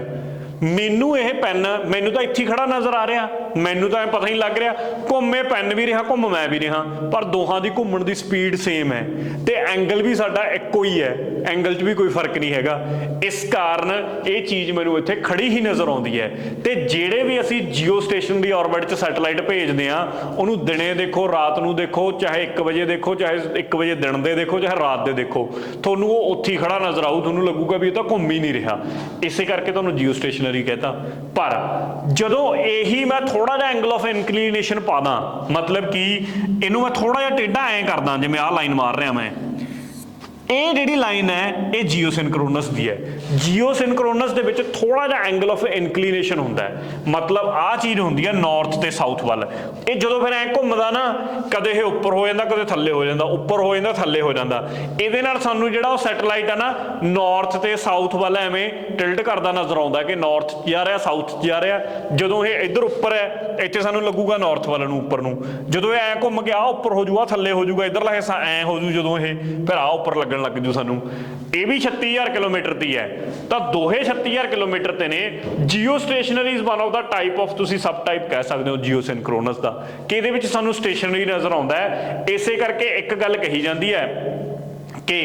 A: ਮੈਨੂੰ ਇਹ ਪੈਨ ਮੈਨੂੰ ਤਾਂ ਇੱਥੇ ਖੜਾ ਨਜ਼ਰ ਆ ਰਿਹਾ, ਮੈਨੂੰ ਤਾਂ ਪਤਾ ਨਹੀਂ ਲੱਗ ਰਿਹਾ ਘੁੰਮੇ ਪੈਨ ਵੀ ਰਿਹਾ ਘੁੰਮ ਮੈਂ ਵੀ ਰਿਹਾ, ਪਰ ਦੋਹਾਂ ਦੀ ਘੁੰਮਣ ਦੀ ਸਪੀਡ ਸੇਮ ਹੈ ਤੇ ਐਂਗਲ ਵੀ ਸਾਡਾ ਇੱਕੋ ਹੀ ਹੈ, ਐਂਗਲ 'ਚ ਵੀ ਕੋਈ ਫਰਕ ਨਹੀਂ ਹੈਗਾ। ਇਸ ਕਾਰਨ ਇਹ ਚੀਜ਼ ਮੈਨੂੰ ਇੱਥੇ ਖੜੀ ਹੀ ਨਜ਼ਰ ਆਉਂਦੀ ਹੈ। ਤੇ ਜਿਹੜੇ ਵੀ ਅਸੀਂ ਜੀਓ ਸਟੇਸ਼ਨਰੀ ਆਰਬਿਟ 'ਚ ਸੈਟੇਲਾਈਟ ਭੇਜਦੇ ਹਾਂ ਉਹਨੂੰ ਦਿਨੇ ਦੇਖੋ, ਰਾਤ ਨੂੰ ਦੇਖੋ, ਚਾਹੇ 1 ਵਜੇ ਦੇਖੋ, ਚਾਹੇ 1 ਵਜੇ ਦਿਨ ਦੇ ਦੇਖੋ, ਚਾਹੇ ਰਾਤ ਦੇ ਦੇਖੋ, ਤੁਹਾਨੂੰ ਉਹ ਉੱਥੇ ਹੀ ਖੜਾ ਨਜ਼ਰ ਆਊ, ਤੁਹਾਨੂੰ ਲੱਗੂਗਾ ਵੀ ਇਹ ਤਾਂ ਘੁੰਮ ਹੀ ਨਹੀਂ ਰਿਹਾ। ਇਸੇ ਕਰਕੇ ਤੁਹਾਨੂੰ ਜੀਓ ਸਟੇਸ਼ਨਰੀ कहता। पर जदों यही मैं थोड़ा जिहा एंगल ऑफ इनक्लीनेशन पा दा, मतलब कि इनू मैं थोड़ा जिहा टेढ़ा ऐ कर दा, जिवें आह लाइन मार रहा मैं, ਇਹ ਜਿਹੜੀ ਲਾਈਨ ਹੈ ਇਹ ਜੀਓਸਿੰਕਰੋਨਸ ਦੀ ਹੈ। ਜੀਓਸਿੰਕਰੋਨਸ ਦੇ ਵਿੱਚ ਥੋੜਾ ਜਿਹਾ ਐਂਗਲ ਆਫ ਇਨਕਲੀਨੇਸ਼ਨ ਹੁੰਦਾ ਹੈ, ਮਤਲਬ ਆਹ ਚੀਜ਼ ਹੁੰਦੀ ਹੈ ਨਾਰਥ ਤੇ ਸਾਊਥ ਵੱਲ। ਇਹ ਜਦੋਂ ਫਿਰ ਐਂ ਘੁੰਮਦਾ ਨਾ, ਕਦੇ ਇਹ ਉੱਪਰ ਹੋ ਜਾਂਦਾ, ਕਦੇ ਥੱਲੇ ਹੋ ਜਾਂਦਾ, ਉੱਪਰ ਹੋ ਜਾਂਦਾ, ਥੱਲੇ ਹੋ ਜਾਂਦਾ। ਇਹਦੇ ਨਾਲ ਸਾਨੂੰ ਜਿਹੜਾ ਉਹ ਸੈਟੇਲਾਈਟ ਹੈ ਨਾ ਨਾਰਥ ਤੇ ਸਾਊਥ ਵੱਲ ਐਵੇਂ ਟਿਲਟ ਕਰਦਾ ਨਜ਼ਰ ਆਉਂਦਾ ਕਿ ਨਾਰਥ 'ਚ ਜਾ ਰਿਹਾ, ਸਾਊਥ 'ਚ ਜਾ ਰਿਹਾ। ਜਦੋਂ ਇਹ ਇੱਧਰ ਉੱਪਰ ਹੈ ਇੱਥੇ ਸਾਨੂੰ ਲੱਗੂਗਾ ਨਾਰਥ ਵੱਲ ਨੂੰ, ਉੱਪਰ ਨੂੰ। ਜਦੋਂ ਇਹ ਐਂ ਘੁੰਮ ਕੇ ਆਹ ਉੱਪਰ ਹੋ ਜੂਗਾ, ਥੱਲੇ ਹੋ ਜੂਗਾ, ਇੱਧਰਲਾ ਹਿੱਸਾ ਐਂ ਹੋ ਜੂ, ਜਦੋਂ ਇਹ ਫਿਰ ਆਹ ਉੱਪਰ ਲੱਗਣ ਲੱਗ ਜੂ ਸਾਨੂੰ। ਇਹ ਵੀ 36000 ਕਿਲੋਮੀਟਰ ਦੀ ਹੈ, ਤਾਂ ਦੋਹੇ 36000 ਕਿਲੋਮੀਟਰ ਤੇ ਨੇ। JIO stationery is one of the type of, ਤੁਸੀਂ ਸਬ ਟਾਈਪ ਕਹਿ ਸਕਦੇ ਹੋ ਜੀਓ ਸਿੰਕਰੋਨਸ ਦਾ, ਕਿ ਇਹਦੇ ਵਿੱਚ ਸਾਨੂੰ ਸਟੇਸ਼ਨਰੀ ਨਜ਼ਰ ਆਉਂਦਾ ਹੈ। ਇਸੇ ਕਰਕੇ ਇੱਕ ਗੱਲ ਕਹੀ ਜਾਂਦੀ ਹੈ ਕਿ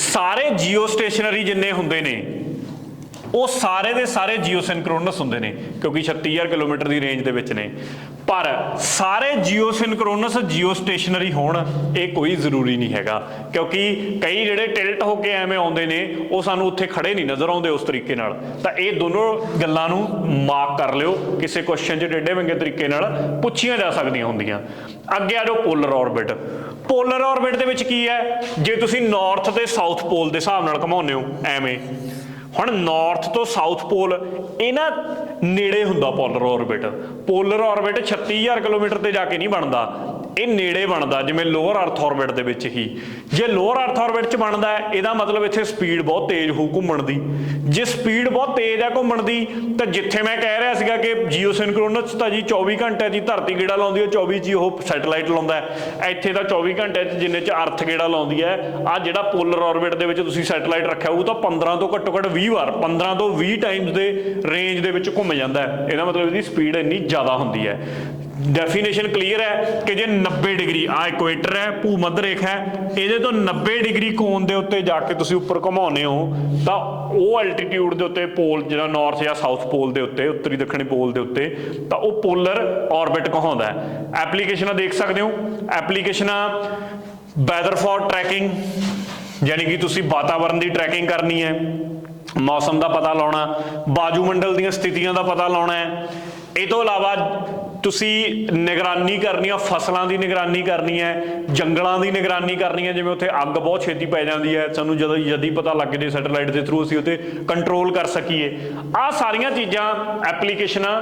A: ਸਾਰੇ ਜੀਓ ਸਟੇਸ਼ਨਰੀ ਜਿੰਨੇ ਹੁੰਦੇ ਨੇ ਉਹ ਸਾਰੇ ਦੇ ਸਾਰੇ ਜੀਓ ਸਿੰਕਰੋਨਸ ਹੁੰਦੇ ਨੇ, ਕਿਉਂਕਿ 36000 ਕਿਲੋਮੀਟਰ ਦੀ ਰੇਂਜ ਦੇ ਵਿੱਚ ਨੇ। ਪਰ ਸਾਰੇ ਜੀਓ ਸਿੰਕਰੋਨਸ ਜੀਓ ਸਟੇਸ਼ਨਰੀ ਹੋਣ ਇਹ ਕੋਈ ਜ਼ਰੂਰੀ ਨਹੀਂ ਹੈਗਾ, ਕਿਉਂਕਿ ਕਈ ਜਿਹੜੇ ਟਿਲਟ ਹੋ ਕੇ ਐਵੇਂ ਆਉਂਦੇ ਨੇ ਉਹ ਸਾਨੂੰ ਉੱਥੇ ਖੜੇ ਨਹੀਂ ਨਜ਼ਰ ਆਉਂਦੇ ਉਸ ਤਰੀਕੇ ਨਾਲ। ਤਾਂ ਇਹ ਦੋਨੋਂ ਗੱਲਾਂ ਨੂੰ ਮਾਰਕ ਕਰ ਲਿਓ, ਕਿਸੇ ਕੁਐਸਚਨ 'ਚ ਟੇਢੇ ਵਿੰਗੇ ਤਰੀਕੇ ਨਾਲ ਪੁੱਛੀਆਂ ਜਾ ਸਕਦੀਆਂ ਹੁੰਦੀਆਂ। ਅੱਗੇ ਆ ਜਾਓ ਪੋਲਰ ਆਰਬਿਟ। ਪੋਲਰ ਆਰਬਿਟ ਦੇ ਵਿੱਚ ਕੀ ਹੈ, ਜੇ ਤੁਸੀਂ ਨਾਰਥ ਤੇ ਸਾਊਥ ਪੋਲ ਦੇ ਹਿਸਾਬ ਨਾਲ ਘੁਮਾਉਂਦੇ ਹੋ ਐਵੇਂ, ਹੁਣ ਨਾਰਥ ਤੋਂ ਸਾਊਥ ਪੋਲ ਇਹ ਨਾ ਨੇੜੇ ਹੁੰਦਾ polar orbit. Polar orbit 36000 kilometre ਤੇ ਜਾ ਕੇ ਨਹੀਂ ਬਣਦਾ, ਇਹ ਨੇੜੇ ਬਣਦਾ ਜਿਵੇਂ ਲੋਅਰ ਅਰਥ ਆਰਬਿਟ ਦੇ ਵਿੱਚ ਹੀ। ਜੇ ਲੋਅਰ ਅਰਥ ਆਰਬਿਟ 'ਚ ਬਣਦਾ ਹੈ, ਇਹਦਾ ਮਤਲਬ ਇੱਥੇ ਸਪੀਡ ਬਹੁਤ ਤੇਜ਼ ਹੋਊ ਘੁੰਮਣ ਦੀ। ਜੇ ਸਪੀਡ ਬਹੁਤ ਤੇਜ਼ ਹੈ ਘੁੰਮਣ ਦੀ, ਤਾਂ ਜਿੱਥੇ ਮੈਂ ਕਹਿ ਰਿਹਾ ਸੀਗਾ ਕਿ ਜੀਓ ਸਿੰਕਰੋਨਸ ਤਾਂ ਜੀ 24 ਘੰਟੇ ਦੀ ਧਰਤੀ ਗੇੜਾ ਲਾਉਂਦੀ ਹੈ, 24 'ਚ ਉਹ ਸੈਟੇਲਾਈਟ ਲਾਉਂਦਾ ਹੈ। ਇੱਥੇ ਤਾਂ 24 ਘੰਟੇ 'ਚ ਜਿੰਨੇ 'ਚ ਅਰਥ ਗੇੜਾ ਲਾਉਂਦੀ ਹੈ। ਆਹ ਜਿਹੜਾ ਪੋਲਰ ਆਰਬਿਟ ਦੇ ਵਿੱਚ ਤੁਸੀਂ ਸੈਟੇਲਾਈਟ ਰੱਖਿਆ ਹੋਊ ਤਾਂ 15 ਤੋਂ ਘੱਟੋ ਘੱਟ 20 ਵਾਰ, 15 ਤੋਂ 20 ਟਾਈਮਸ ਦੇ ਰੇਂਜ ਦੇ ਵਿੱਚ ਘੁੰਮ ਜਾਂਦਾ ਹੈ। ਇਹਦਾ ਮਤਲਬ ਇਹਦੀ ਸਪੀਡ ਇੰਨੀ ਜ਼ਿਆਦਾ ਹੁੰਦੀ ਹੈ। ਡੈਫੀਨੇਸ਼ਨ ਕਲੀਅਰ ਹੈ ਕਿ ਜੇ 90 ਡਿਗਰੀ ਆ ਇਕੁਏਟਰ ਹੈ, ਭੂ ਮੱਧ ਰੇਖਾ ਹੈ, ਇਹਦੇ ਤੋਂ 90 ਡਿਗਰੀ ਕੋਣ ਦੇ ਉੱਤੇ ਜਾ ਕੇ ਤੁਸੀਂ ਉੱਪਰ ਘੁਮਾਉਂਦੇ ਹੋ ਤਾਂ ਉਹ ਐਲਟੀਟਿਊਡ ਦੇ ਉੱਤੇ ਪੋਲ ਜਿਹੜਾ ਨਾਰਥ ਜਾਂ ਸਾਊਥ ਪੋਲ ਦੇ ਉੱਤੇ, ਉੱਤਰੀ ਦੱਖਣੀ ਪੋਲ ਦੇ ਉੱਤੇ, ਤਾਂ ਉਹ ਪੋਲਰ ਆਰਬਿਟ ਕਹਾਉਂਦਾ ਹੈ। ਐਪਲੀਕੇਸ਼ਨਾਂ ਦੇਖ ਸਕਦੇ ਹੋ। ਐਪਲੀਕੇਸ਼ਨਾਂ ਵੈਦਰ ਫੋਰ ਟਰੈਕਿੰਗ, ਯਾਨੀ ਕਿ ਤੁਸੀਂ ਵਾਤਾਵਰਣ ਦੀ ਟਰੈਕਿੰਗ ਕਰਨੀ ਹੈ, ਮੌਸਮ ਦਾ ਪਤਾ ਲਾਉਣਾ, ਵਾਯੂਮੰਡਲ ਦੀਆਂ ਸਥਿਤੀਆਂ ਦਾ ਪਤਾ ਲਾਉਣਾ ਹੈ। ਇਹ ਤੋਂ ਇਲਾਵਾ ਤੁਸੀਂ ਨਿਗਰਾਨੀ ਕਰਨੀ ਆ, ਫਸਲਾਂ ਦੀ ਨਿਗਰਾਨੀ ਕਰਨੀ ਹੈ, ਜੰਗਲਾਂ ਦੀ ਨਿਗਰਾਨੀ ਕਰਨੀ ਹੈ। ਜਿਵੇਂ ਉੱਥੇ ਅੱਗ ਬਹੁਤ ਛੇਤੀ ਪੈ ਜਾਂਦੀ ਹੈ, ਸਾਨੂੰ ਜਦੋਂ ਜਦੀ ਪਤਾ ਲੱਗ ਜੇ ਸੈਟੇਲਾਈਟ ਦੇ ਥਰੂ ਅਸੀਂ ਉੱਤੇ ਕੰਟਰੋਲ ਕਰ ਸਕੀਏ। ਆਹ ਸਾਰੀਆਂ ਚੀਜ਼ਾਂ ਐਪਲੀਕੇਸ਼ਨਾਂ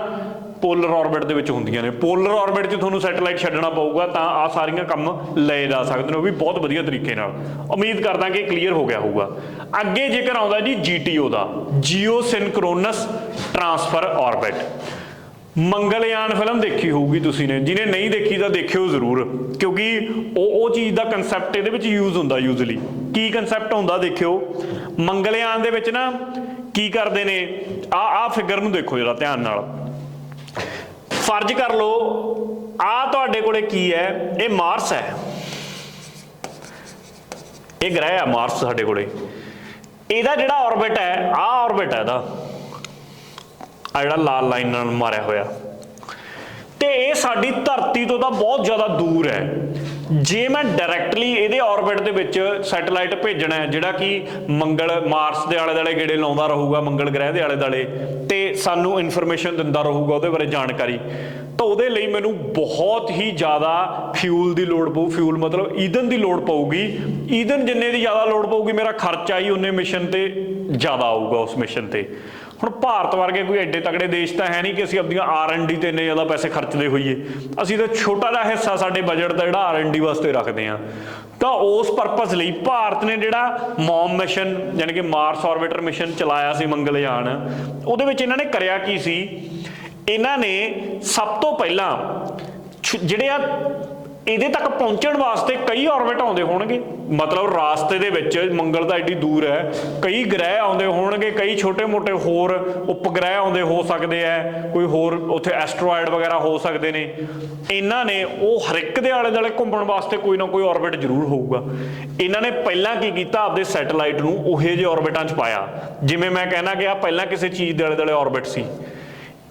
A: ਪੋਲਰ ਆਰਬਿਟ ਦੇ ਵਿੱਚ ਹੁੰਦੀਆਂ ਨੇ। ਪੋਲਰ ਆਰਬਿਟ 'ਚ ਤੁਹਾਨੂੰ ਸੈਟੇਲਾਈਟ ਛੱਡਣਾ ਪਊਗਾ ਤਾਂ ਆਹ ਸਾਰੀਆਂ ਕੰਮ ਲਏ ਜਾ ਸਕਦੇ ਨੇ, ਉਹ ਵੀ ਬਹੁਤ ਵਧੀਆ ਤਰੀਕੇ ਨਾਲ। ਉਮੀਦ ਕਰਦਾ ਕਿ ਕਲੀਅਰ ਹੋ ਗਿਆ ਹੋਊਗਾ। ਅੱਗੇ ਜੇਕਰ ਆਉਂਦਾ ਜੀ ਜੀਟੀਓ ਦਾ, JIO ਸਿੰਕਰੋਨਸ transfer orbit. Mangalyaan film ਦੇਖੀ ਹੋਊਗੀ ਤੁਸੀਂ ਨੇ, ਜਿਹਨੇ ਨਹੀਂ ਦੇਖੀ ਤਾਂ ਦੇਖਿਓ ਜ਼ਰੂਰ, ਕਿਉਂਕਿ ਉਹ ਚੀਜ਼ ਦਾ ਕਨਸੈਪਟ ਇਹਦੇ ਵਿੱਚ ਯੂਜ਼ ਹੁੰਦਾ। ਯੂਜ਼ਲੀ ਕੀ ਕਨਸੈਪਟ ਹੁੰਦਾ ਦੇਖਿਓ। ਮੰਗਲਯਾਨ ਦੇ ਵਿੱਚ ਨਾ ਕੀ ਕਰਦੇ ਨੇ, ਆਹ ਫਿਗਰ ਨੂੰ ਦੇਖੋ ਜਰਾ ਧਿਆਨ ਨਾਲ। ਫਰਜ਼ ਕਰ ਲਓ ਆਹ ਤੁਹਾਡੇ ਕੋਲੇ ਕੀ ਹੈ, ਇਹ ਮਾਰਸ ਹੈ, ਇਹ ਗ੍ਰਹਿ ਆ ਮਾਰਸ ਸਾਡੇ ਕੋਲੇ। ਇਹਦਾ ਜਿਹੜਾ ਆਰਬਿਟ ਹੈ, ਆਹ ਆਰਬਿਟ ਹੈ ਇਹਦਾ, ਆ ਜਿਹੜਾ ਲਾਲ ਲਾਈਨ ਨਾਲ ਮਾਰਿਆ ਹੋਇਆ, ਤੇ ਇਹ ਸਾਡੀ ਧਰਤੀ ਤੋਂ ਤਾਂ ਬਹੁਤ ਜ਼ਿਆਦਾ ਦੂਰ ਹੈ। ਜੇ ਮੈਂ ਡਾਇਰੈਕਟਲੀ ਇਹਦੇ ਆਰਬਿਟ ਦੇ ਵਿੱਚ ਸੈਟੇਲਾਈਟ ਭੇਜਣਾ ਹੈ, ਜਿਹੜਾ ਕਿ ਮਾਰਸ ਦੇ ਆਲੇ ਦੁਆਲੇ ਗੇੜੇ ਲਾਉਂਦਾ ਰਹੂਗਾ, ਮੰਗਲ ਗ੍ਰਹਿ ਦੇ ਆਲੇ ਦੁਆਲੇ, ਤੇ ਸਾਨੂੰ ਇਨਫੋਰਮੇਸ਼ਨ ਦਿੰਦਾ ਰਹੂਗਾ ਉਹਦੇ ਬਾਰੇ ਜਾਣਕਾਰੀ, ਤਾਂ ਉਹਦੇ ਲਈ ਮੈਨੂੰ ਬਹੁਤ ਹੀ ਜ਼ਿਆਦਾ ਫਿਊਲ ਦੀ ਲੋੜ ਪਊ। ਫਿਊਲ ਮਤਲਬ ਈਂਧਨ ਦੀ ਲੋੜ ਪਊਗੀ। ਈਂਧਨ ਜਿੰਨੇ ਦੀ ਜ਼ਿਆਦਾ ਲੋੜ ਪਊਗੀ, ਮੇਰਾ ਖਰਚਾ ਹੀ ਉਨੇ ਮਿਸ਼ਨ ਤੇ ਜ਼ਿਆਦਾ ਆਊਗਾ ਉਸ ਮਿਸ਼ਨ ਤੇ। ਹੁਣ ਭਾਰਤ ਵਰਗੇ ਕੋਈ ਐਡੇ ਤਕੜੇ ਦੇਸ਼ ਤਾਂ ਹੈ ਨਹੀਂ ਕਿ ਅਸੀਂ ਆਪਣੀਆਂ R&D ਤੇ ਇੰਨੇ ਜ਼ਿਆਦਾ ਪੈਸੇ ਖਰਚਦੇ ਹੋਈਏ। ਅਸੀਂ ਤਾਂ ਛੋਟਾ ਜਿਹਾ ਹਿੱਸਾ ਸਾਡੇ ਬਜਟ ਦਾ ਜਿਹੜਾ R&D ਵਾਸਤੇ ਰੱਖਦੇ ਹਾਂ। ਤਾਂ ਉਸ ਪਰਪਸ ਲਈ ਭਾਰਤ ਨੇ ਜਿਹੜਾ ਮੌਮ ਮਿਸ਼ਨ ਯਾਨੀ ਕਿ ਮਾਰਸ ਆਰਬਿਟਰ ਮਿਸ਼ਨ ਚਲਾਇਆ ਸੀ ਮੰਗਲਯਾਨ, ਉਹਦੇ ਵਿੱਚ ਇਹਨਾਂ ਨੇ ਕਰਿਆ ਕੀ ਸੀ, ਇਹਨਾਂ ਨੇ ਸਭ ਤੋਂ ਪਹਿਲਾਂ ਜਿਹੜੇ ਆ ਇਹਦੇ ਤੱਕ ਪਹੁੰਚਣ ਵਾਸਤੇ ਕਈ ਆਰਬਿਟ ਆਉਂਦੇ ਹੋਣਗੇ। ਮਤਲਬ ਰਾਸਤੇ ਦੇ ਵਿੱਚ, ਮੰਗਲ ਤਾਂ ਐਡੀ ਦੂਰ ਹੈ, ਕਈ ਗ੍ਰਹਿ ਆਉਂਦੇ ਹੋਣਗੇ, ਕਈ ਛੋਟੇ ਮੋਟੇ ਹੋਰ ਉਪਗ੍ਰਹਿ ਆਉਂਦੇ ਹੋ ਸਕਦੇ ਆ, ਕੋਈ ਹੋਰ ਉੱਥੇ ਐਸਟਰੋਇਡ ਵਗੈਰਾ ਹੋ ਸਕਦੇ ਨੇ। ਇਹਨਾਂ ਨੇ ਉਹ ਹਰ ਇੱਕ ਦੇ ਆਲੇ ਦੁਆਲੇ ਘੁੰਮਣ ਵਾਸਤੇ ਕੋਈ ਨਾ ਕੋਈ ਆਰਬਿਟ ਜ਼ਰੂਰ ਹੋਊਗਾ। ਇਹਨਾਂ ਨੇ ਪਹਿਲਾਂ ਕੀ ਕੀਤਾ, ਆਪਦੇ ਸੈਟੇਲਾਈਟ ਨੂੰ ਉਹੇ ਜਿਹੇ ਆਰਬਿਟਾਂ 'ਚ ਪਾਇਆ। ਜਿਵੇਂ ਮੈਂ ਕਹਿਣਾ ਕਿ ਆ ਪਹਿਲਾਂ ਕਿਸੇ ਚੀਜ਼ ਦੇ ਆਲੇ ਦੁਆਲੇ ਆਰਬਿਟ ਸੀ,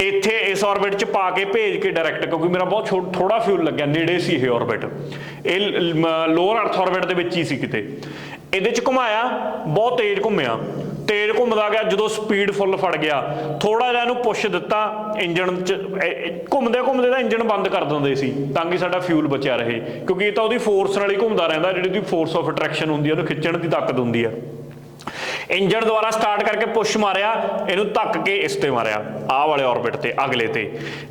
A: ਇੱਥੇ ਇਸ ਆਰਬਿਟ 'ਚ ਪਾ ਕੇ ਭੇਜ ਕੇ ਡਾਇਰੈਕਟ, ਕਿਉਂਕਿ ਮੇਰਾ ਬਹੁਤ ਥੋੜਾ ਫਿਊਲ ਲੱਗਿਆ, ਨੇੜੇ ਸੀ ਇਹ ਆਰਬਿਟ, ਇਹ ਲੋਅਰ ਅਰਥ ਆਰਬਿਟ ਦੇ ਵਿੱਚ ਹੀ ਸੀ ਕਿਤੇ। ਇਹਦੇ 'ਚ ਘੁਮਾਇਆ, ਬਹੁਤ ਤੇਜ਼ ਘੁੰਮਿਆ, ਤੇਜ਼ ਘੁੰਮਦਾ ਗਿਆ। ਜਦੋਂ ਸਪੀਡ ਫੁੱਲ ਫੜ ਗਿਆ, ਥੋੜਾ ਜਿਹਾ ਇਹਨੂੰ ਪੁਸ਼ ਦਿੱਤਾ ਇੰਜਣ 'ਚ, ਘੁੰਮਦੇ ਘੁੰਮਦੇ ਤਾਂ ਇੰਜਣ ਬੰਦ ਕਰ ਦਿੰਦੇ ਸੀ ਤਾਂ ਕਿ ਸਾਡਾ ਫਿਊਲ ਬਚਿਆ ਰਹੇ, ਕਿਉਂਕਿ ਇਹ ਤਾਂ ਉਹਦੀ ਫੋਰਸ ਨਾਲ ਹੀ ਘੁੰਮਦਾ ਰਹਿੰਦਾ, ਜਿਹੜੀ ਉਹਦੀ ਫੋਰਸ ਆਫ ਅਟਰੈਕਸ਼ਨ ਹੁੰਦੀ ਹੈ, ਉਹਨੂੰ ਖਿੱਚਣ ਦੀ ਤਾਕਤ ਹੁੰਦੀ ਆ। ਇੰਜਣ ਦੁਆਰਾ ਸਟਾਰਟ ਕਰਕੇ ਪੁਸ਼ ਮਾਰਿਆ, ਇਹਨੂੰ ਧੱਕ ਕੇ ਇਸ ਤੇ ਮਾਰਿਆ, ਆਹ ਵਾਲੇ ਆਰਬਿਟ ਤੇ, ਅਗਲੇ ਤੇ।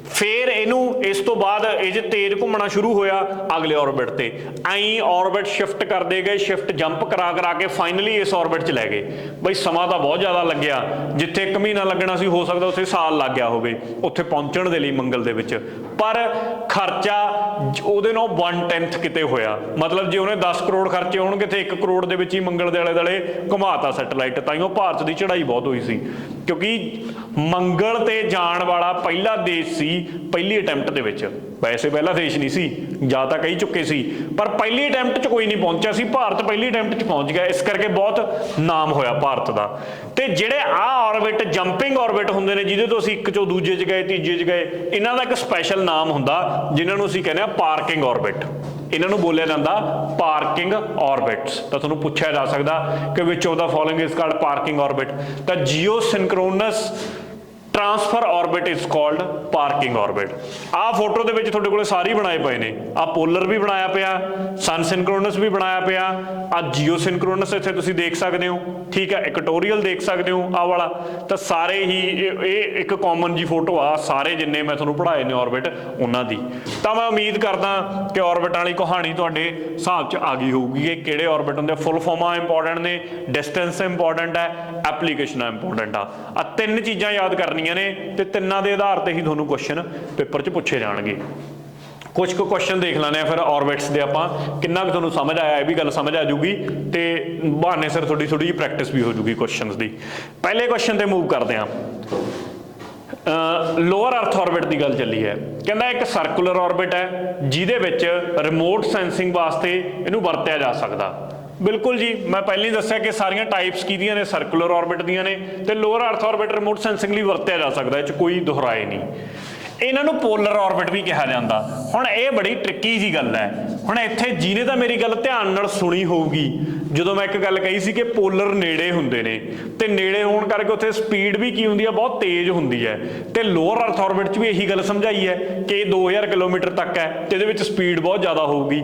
A: ਫਿਰ ਇਹਨੂੰ ਇਸ ਤੋਂ ਬਾਅਦ ਇਹ 'ਚ ਤੇਜ਼ ਘੁੰਮਣਾ ਸ਼ੁਰੂ ਹੋਇਆ ਅਗਲੇ ਆਰਬਿਟ ਤੇ। ਐਂ ਆਰਬਿਟ ਸ਼ਿਫਟ ਕਰਦੇ ਗਏ, ਸ਼ਿਫਟ ਜੰਪ ਕਰਾ ਕੇ ਫਾਈਨਲੀ ਇਸ ਆਰਬਿਟ 'ਚ ਲੈ ਗਏ। ਬਈ ਸਮਾਂ ਤਾਂ ਬਹੁਤ ਜ਼ਿਆਦਾ ਲੱਗਿਆ, ਜਿੱਥੇ 1 ਮਹੀਨਾ ਲੱਗਣਾ ਸੀ ਹੋ ਸਕਦਾ ਉੱਥੇ ਸਾਲ ਲੱਗ ਗਿਆ ਹੋਵੇ ਉੱਥੇ ਪਹੁੰਚਣ ਦੇ ਲਈ ਮੰਗਲ ਦੇ ਵਿੱਚ। ਪਰ ਖਰਚਾ ਉਹਦੇ ਨਾਲ 1/10 ਕਿਤੇ ਹੋਇਆ। ਮਤਲਬ ਜੇ ਉਹਨੇ 10 ਕਰੋੜ ਖਰਚੇ ਹੋਣਗੇ ਤੇ 1 ਕਰੋੜ ਦੇ ਵਿੱਚ ਹੀ ਮੰਗਲ ਦੇ ਆਲੇ ਦੁਆਲੇ ਘੁਮਾਤਾ ਸੈਟੇਲਾਈਟ। ਤਾਈਓ ਭਾਰਤ ਦੀ ਚੜ੍ਹਾਈ ਬਹੁਤ ਹੋਈ ਸੀ, ਕਿਉਂਕਿ ਮੰਗਲ ਤੇ ਜਾਣ ਵਾਲਾ ਪਹਿਲਾ ਦੇਸ਼ ਸੀ ਪਹਿਲੀ ਅਟੈਂਪਟ ਦੇ ਵਿੱਚ। ਵੈਸੇ ਪਹਿਲਾ ਦੇਸ਼ ਨਹੀਂ ਸੀ, ਜਾ ਤਾਂ ਕਹੀ ਚੁੱਕੇ ਸੀ, ਪਰ ਪਹਿਲੀ ਅਟੈਂਪਟ 'ਚ ਕੋਈ ਨਹੀਂ ਪਹੁੰਚਿਆ ਸੀ, ਭਾਰਤ ਪਹਿਲੀ ਅਟੈਂਪਟ 'ਚ ਪਹੁੰਚ ਗਿਆ। ਇਸ ਕਰਕੇ ਬਹੁਤ ਨਾਮ ਹੋਇਆ ਭਾਰਤ ਦਾ। ਤੇ ਜਿਹੜੇ ਆਹ ਆਰਬਿਟ ਜੰਪਿੰਗ ਆਰਬਿਟ ਹੁੰਦੇ ਨੇ, ਜਿਹਦੇ ਤੋਂ ਅਸੀਂ ਇੱਕ 'ਚੋਂ ਦੂਜੇ 'ਚ ਗਏ, ਤੀਜੇ 'ਚ ਗਏ, ਇਹਨਾਂ ਦਾ ਇੱਕ ਸਪੈਸ਼ਲ ਨਾਮ ਹੁੰਦਾ, ਜਿਨ੍ਹਾਂ ਨੂੰ ਅਸੀਂ ਕਹਿੰਦੇ ਆ ਪਾਰਕਿੰਗ ਆਰਬਿਟ। ਇਹਨਾਂ ਨੂੰ ਬੋਲਿਆ ਜਾਂਦਾ ਪਾਰਕਿੰਗ ਆਰਬਿਟਸ। ਤਾਂ ਤੁਹਾਨੂੰ ਪੁੱਛਿਆ ਜਾ ਸਕਦਾ ਕਿ which of the following is called parking orbit. ਤਾਂ geosynchronous transfer orbit is called parking orbit. आ फोटो दे विच तुहाडे कोले सारे बनाए पे ने, आ पोलर भी बनाया पिया, सन सिंक्रोनस भी बनाया पिया, आ जियो सिंक्रोनस इत्थे तुसीं देख सकदे हो, ठीक है, इक्वेटोरियल देख सकदे हो आ वाला। तो सारे ही ये एक कॉमन जी फोटो आ सारे जिन्ने मैं तुहानूं पढ़ाए ने ऑर्बिट उन्हां दी। तो मैं उम्मीद करदा कि ऑर्बिटां वाली कहानी तुहाडे हिसाब च आ गई होगी कि किहड़े ऑर्बिट हुंदे, फुल फॉर्मां इंपॉर्टेंट ने, डिस्टेंस इंपॉर्टेंट है, एप्लीकेशन इंपॉर्टेंट आ तीन चीज़ां याद करनियां ने ते तिन्नां दे आधार ते ही तुहानूं क्वेश्चन पेपर च पूछे जाणगे। कुछ को क्वेश्चन देख लेने फिर ऑर्बिट्स दे आपां किन्ना कुछ तुहानूं समझ आया, भी गल समझ आ जूगी ते बहाने सिर थोड़ी थोड़ी प्रैक्टिस भी हो जूगी क्वेश्चनस दी। पहले क्वेश्चन ते मूव करते हैं। लोअर अर्थ ऑर्बिट की गल चली है, कहना एक सर्कुलर ऑर्बिट है जिहदे विच रिमोट सेंसिंग वास्ते इहनूं वरत्या जा सकदा। बिल्कुल जी, मैं पहले ही दस्सिया कि सारियां टाइप्स कीदियां ने, सर्कुलर ऑर्बिट दियां ने ते lower earth orbit remote sensing लई वरत्या जा सकदा, इह 'च कोई दोहराए नहीं। इन्हां नूं पोलर ऑर्बिट भी कहा जाता। हुण ये बड़ी ट्रिकी जी गल है। हुण इत्थे जिहने तां मेरी गल ध्यान नाल सुनी होऊगी, ਜਦੋਂ मैं एक गल कही सी कि पोलर नेड़े हुंदे ने ते नेड़े होण करके उत्थे स्पीड भी की हुंदी है, बहुत तेज़ हुंदी है। ते लोअर अर्थ ऑर्बिट च भी यही गल समझाई है कि 2000 किलोमीटर तक है ते इहदे विच स्पीड बहुत ज़्यादा होऊगी,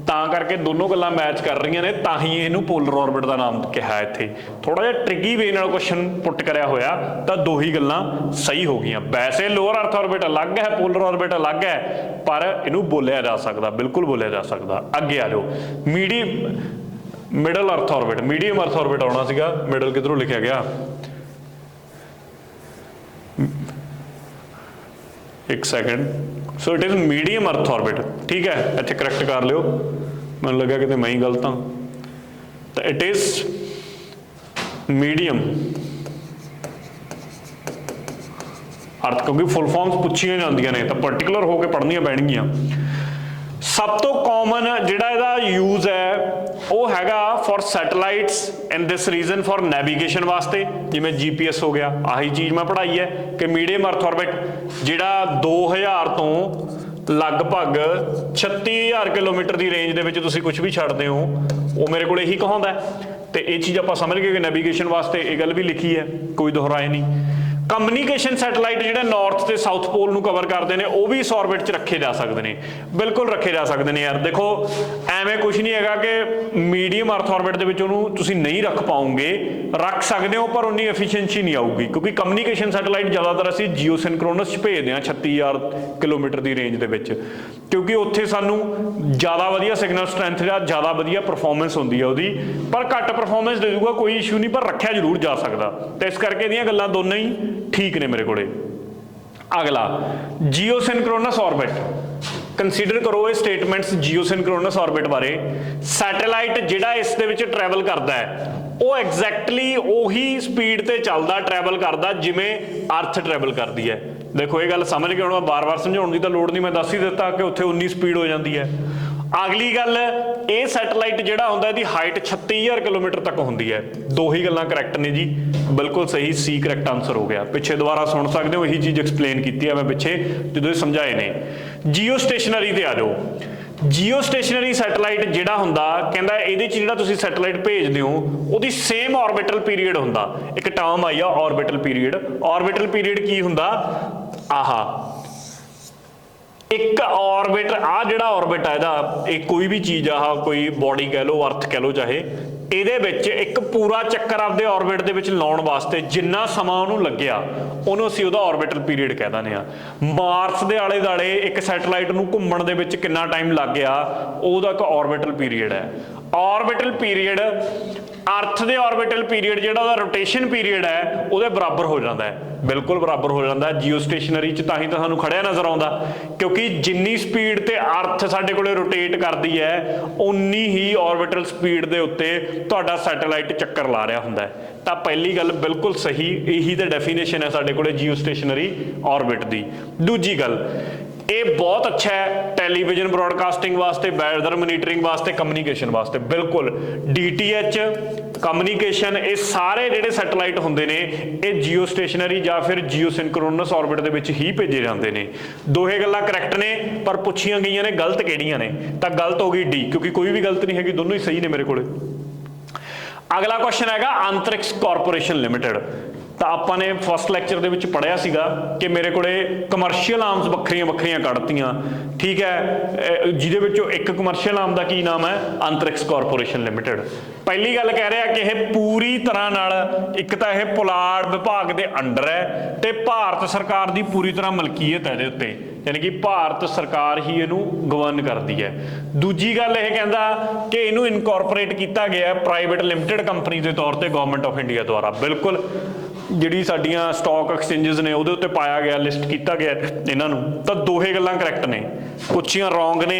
A: तां करके दोनों गल्लां मैच कर रही ने, तां ही इहनूं पोलर ऑर्बिट का नाम कहा इत्थे। थोड़ा जिहा ट्रिकी वे नाल क्वेश्चन पुट करिया होया तां दो ही गल्लां सही हो गईयां। वैसे लोअर अर्थ ऑर्बिट अलग है, पोलर ऑर्बिट अलग है, पर इहनूं बोलिया जा सकदा, बिल्कुल बोलिया जा सकदा। अगे आ जाओ, middle earth orbit, medium earth orbit आना सीगा, मिडल किधरों लिखा गया, एक second. So it is medium earth orbit, ठीक है, इत्थे करैक्ट कर लियो, मैनूं लग्या कि मैं ही गलत हाँ। तो इट इज मीडियम अर्थ, क्योंकि फुल फॉर्म्स पूछियां जांदियां ने तो पर्टिकुलर होकर पढ़नियां पैणगियां। सब तो कॉमन जिहड़ा इहदा यूज है वो हैगा for satellites in this region for navigation वास्ते, जिवें GPS हो गया, आही चीज़ मैं पढ़ाई है कि मीडियम अर्थ ऑर्बिट जिहड़ा 2000 तो लगभग 36000 किलोमीटर की रेंज दे विच तुसीं कुछ भी छड्डदे हो वो मेरे को यही कहाउंदा है। तो ये चीज़ आपां समझ गए कि नैविगेशन वास्ते ये गल भी लिखी है, कोई दोहराए नहीं। कम्यूनीकेशन सैटेलाइट जिहड़े नॉर्थ ते साउथ पोल नूं कवर करते हैं वो भी इस ऑर्बिट च रखे जा सकते हैं, बिल्कुल रखे जा सकते हैं यार। देखो एवें कुछ नहीं है कि मीडियम अर्थ ऑर्बिट दे विच उहनूं तुसीं नहीं रख पाओगे, रख सकते हो पर उन्नी एफिशिएंसी नहीं आऊगी, क्योंकि कम्यूनीकेशन सैटेलाइट ज़्यादातर असीं जियो सिंक्रोनस च भेजते हैं 36000 किलोमीटर की रेंज दे विच, क्योंकि उत्थे सानूं ज़्यादा वधिया सिग्नल स्ट्रैंथ या ज़्यादा वधिया परफॉर्मेंस होंदी है उहदी, पर घੱਟ परफॉर्मेंस दे दूगा कोई इशू नहीं, पर रखा जरूर जा सकता। तो इस करके इहदियां गल्लां दोनों ही ठीक ने मेरे को। अगला जियो सिंक्रोनस ऑर्बिट, कंसीडर करो ये स्टेटमेंट्स जियो सिंक्रोनस ऑर्बिट बारे। सैटेलाइट जिहड़ा इस दे विच ट्रैवल करता है वो एग्जैक्टली उही स्पीड ते चलदा ट्रैवल करदा जिवें अर्थ ट्रैवल करती है। देखो ये गल समझ के, हुण मैं बार बार समझाउण दी तां लोड़ नहीं, मैं दस ही दिता कि उत्थे उन्नी स्पीड हो जाती है। अगली गल, ये सैटेलाइट जिहड़ा हुंदा इहदी हाइट 36000 किलोमीटर तक हुंदी है। दो ही गल्लां करैक्ट ने जी, बिल्कुल सही, सी करैक्ट आंसर हो गया। पिछे दोबारा सुन सकते हो, यही चीज़ एक्सप्लेन की है मैं पिछे जो समझाए ने। जियो स्टेशनरी ते आ जाओ। जियो स्टेशनरी सैटेलाइट जिहड़ा हुंदा कहंदा इहदे च जिहड़ा तुसीं सैटेलाइट भेजदे हो उहदी सेम ऑर्बिटल पीरीयड हुंदा। एक टर्म आई आ ऑर्बिटल पीरीयड। ऑर्बिटल पीरीयड की हुंदा, आहा एक ऑर्बिट, आ जिहड़ा ऑर्बिट है इहदा, एक कोई भी चीज़ आ, कोई बॉडी कह लो, अर्थ कह लो चाहे, ਇਹਦੇ ਵਿੱਚ ਇੱਕ ਪੂਰਾ ਚੱਕਰ ਆਪਦੇ ਆਰਬਿਟ ਦੇ ਵਿੱਚ ਲਾਉਣ ਵਾਸਤੇ ਜਿੰਨਾ ਸਮਾਂ ਉਹਨੂੰ ਲੱਗਿਆ ਉਹਨੂੰ ਅਸੀਂ ਉਹਦਾ ਆਰਬਿਟਲ ਪੀਰੀਅਡ ਕਹਿ ਦਿੰਦੇ ਆ। ਮਾਰਸ ਦੇ ਆਲੇ ਦੁਆਲੇ ਇੱਕ ਸੈਟੇਲਾਈਟ ਨੂੰ ਘੁੰਮਣ ਦੇ ਵਿੱਚ ਕਿੰਨਾ ਟਾਈਮ ਲੱਗ ਗਿਆ ਉਹਦਾ ਇੱਕ ਆਰਬਿਟਲ ਪੀਰੀਅਡ ਹੈ। ਆਰਬਿਟਲ ਪੀਰੀਅਡ अर्थ के ऑर्बिटल पीरीयड जिहड़ा उहदा रोटेशन पीरीयड है उहदे बराबर हो जाता है, बिल्कुल बराबर हो जाता है। जियो स्टेशनरी च तां ही तां सानूं खड़िया नज़र आउंदा, क्योंकि जिन्नी स्पीड ते अर्थ साडे कोले रोटेट करदी है उन्नी ही ऑर्बिटल स्पीड दे उत्ते तुहाडा सैटेलाइट चक्कर ला रहा हुंदा है। तां पहली गल बिल्कुल सही, यही तो डेफिनेशन है साडे कोले जियो स्टेशनरी ऑर्बिट दी। दूजी गल, ये बहुत अच्छा है टैलीविजन ब्रॉडकास्टिंग वास्ते, वैदर मोनीटरिंग वास्ते, कम्यूनीकेशन वास्ते, बिल्कुल। DTH कम्यूनीकेशन, ये सारे जिहड़े सैटेलाइट हुंदे ने ये जियो स्टेशनरी या फिर जियो सिंक्रोनस ऑर्बिट दे विच ही भेजे जाते हैं। दोहे गल्लां करैक्ट ने, पर पुछियां गईयां ने गलत किहड़ियां ने, तां गलत हो गई डी, क्योंकि कोई भी गलत नहीं हैगी, दोनों ही सही ने मेरे कोले। अगला क्वेश्चन हैगा अंतरिक्ष कॉरपोरेशन लिमिटेड। ਤਾਂ ਆਪਾਂ ਨੇ ਫਸਟ ਲੈਕਚਰ ਦੇ ਵਿੱਚ ਪੜ੍ਹਿਆ ਸੀਗਾ ਕਿ ਮੇਰੇ ਕੋਲੇ ਕਮਰਸ਼ੀਅਲ ਆਰਮਸ ਵੱਖਰੀਆਂ ਵੱਖਰੀਆਂ ਕੱਢਤੀਆਂ, ਠੀਕ ਹੈ, ਜਿਹਦੇ ਵਿੱਚੋਂ ਇੱਕ ਕਮਰਸ਼ੀਅਲ ਆਰਮ ਦਾ ਕੀ ਨਾਮ ਹੈ, ਅੰਤਰਿਕਸ਼ ਕਾਰਪੋਰੇਸ਼ਨ ਲਿਮਿਟਿਡ। ਪਹਿਲੀ ਗੱਲ ਕਹਿ ਰਿਹਾ ਕਿ ਇਹ ਪੂਰੀ ਤਰ੍ਹਾਂ ਨਾਲ, ਇੱਕ ਤਾਂ ਇਹ ਪੁਲਾੜ ਵਿਭਾਗ ਦੇ ਅੰਡਰ ਹੈ ਤੇ ਭਾਰਤ ਸਰਕਾਰ ਦੀ ਪੂਰੀ ਤਰ੍ਹਾਂ ਮਲਕੀਅਤ ਹੈ ਇਹਦੇ ਉੱਤੇ, ਯਾਨੀ ਕਿ ਭਾਰਤ ਸਰਕਾਰ ਹੀ ਇਹਨੂੰ ਗਵਰਨ ਕਰਦੀ ਹੈ। ਦੂਜੀ ਗੱਲ ਇਹ ਕਹਿੰਦਾ ਕਿ ਇਹਨੂੰ ਇਨਕੋਰਪੋਰੇਟ ਕੀਤਾ ਗਿਆ ਪ੍ਰਾਈਵੇਟ ਲਿਮਿਟਿਡ ਕੰਪਨੀ ਦੇ ਤੌਰ ਤੇ ਗਵਰਨਮੈਂਟ ਆਫ ਇੰਡੀਆ ਦੁਆਰਾ, ਬਿਲਕੁਲ ਜਿਹੜੀ ਸਾਡੀਆਂ ਸਟਾਕ ਐਕਸਚੇਂਜਸ ਨੇ ਉਹਦੇ ਉੱਤੇ ਪਾਇਆ ਗਿਆ, ਲਿਸਟ ਕੀਤਾ ਗਿਆ ਇਹਨਾਂ ਨੂੰ। ਤਾਂ ਦੋਹੇ ਗੱਲਾਂ ਕਰੈਕਟ ਨੇ, ਕੁਛੀਆਂ ਰੋਂਗ ਨੇ,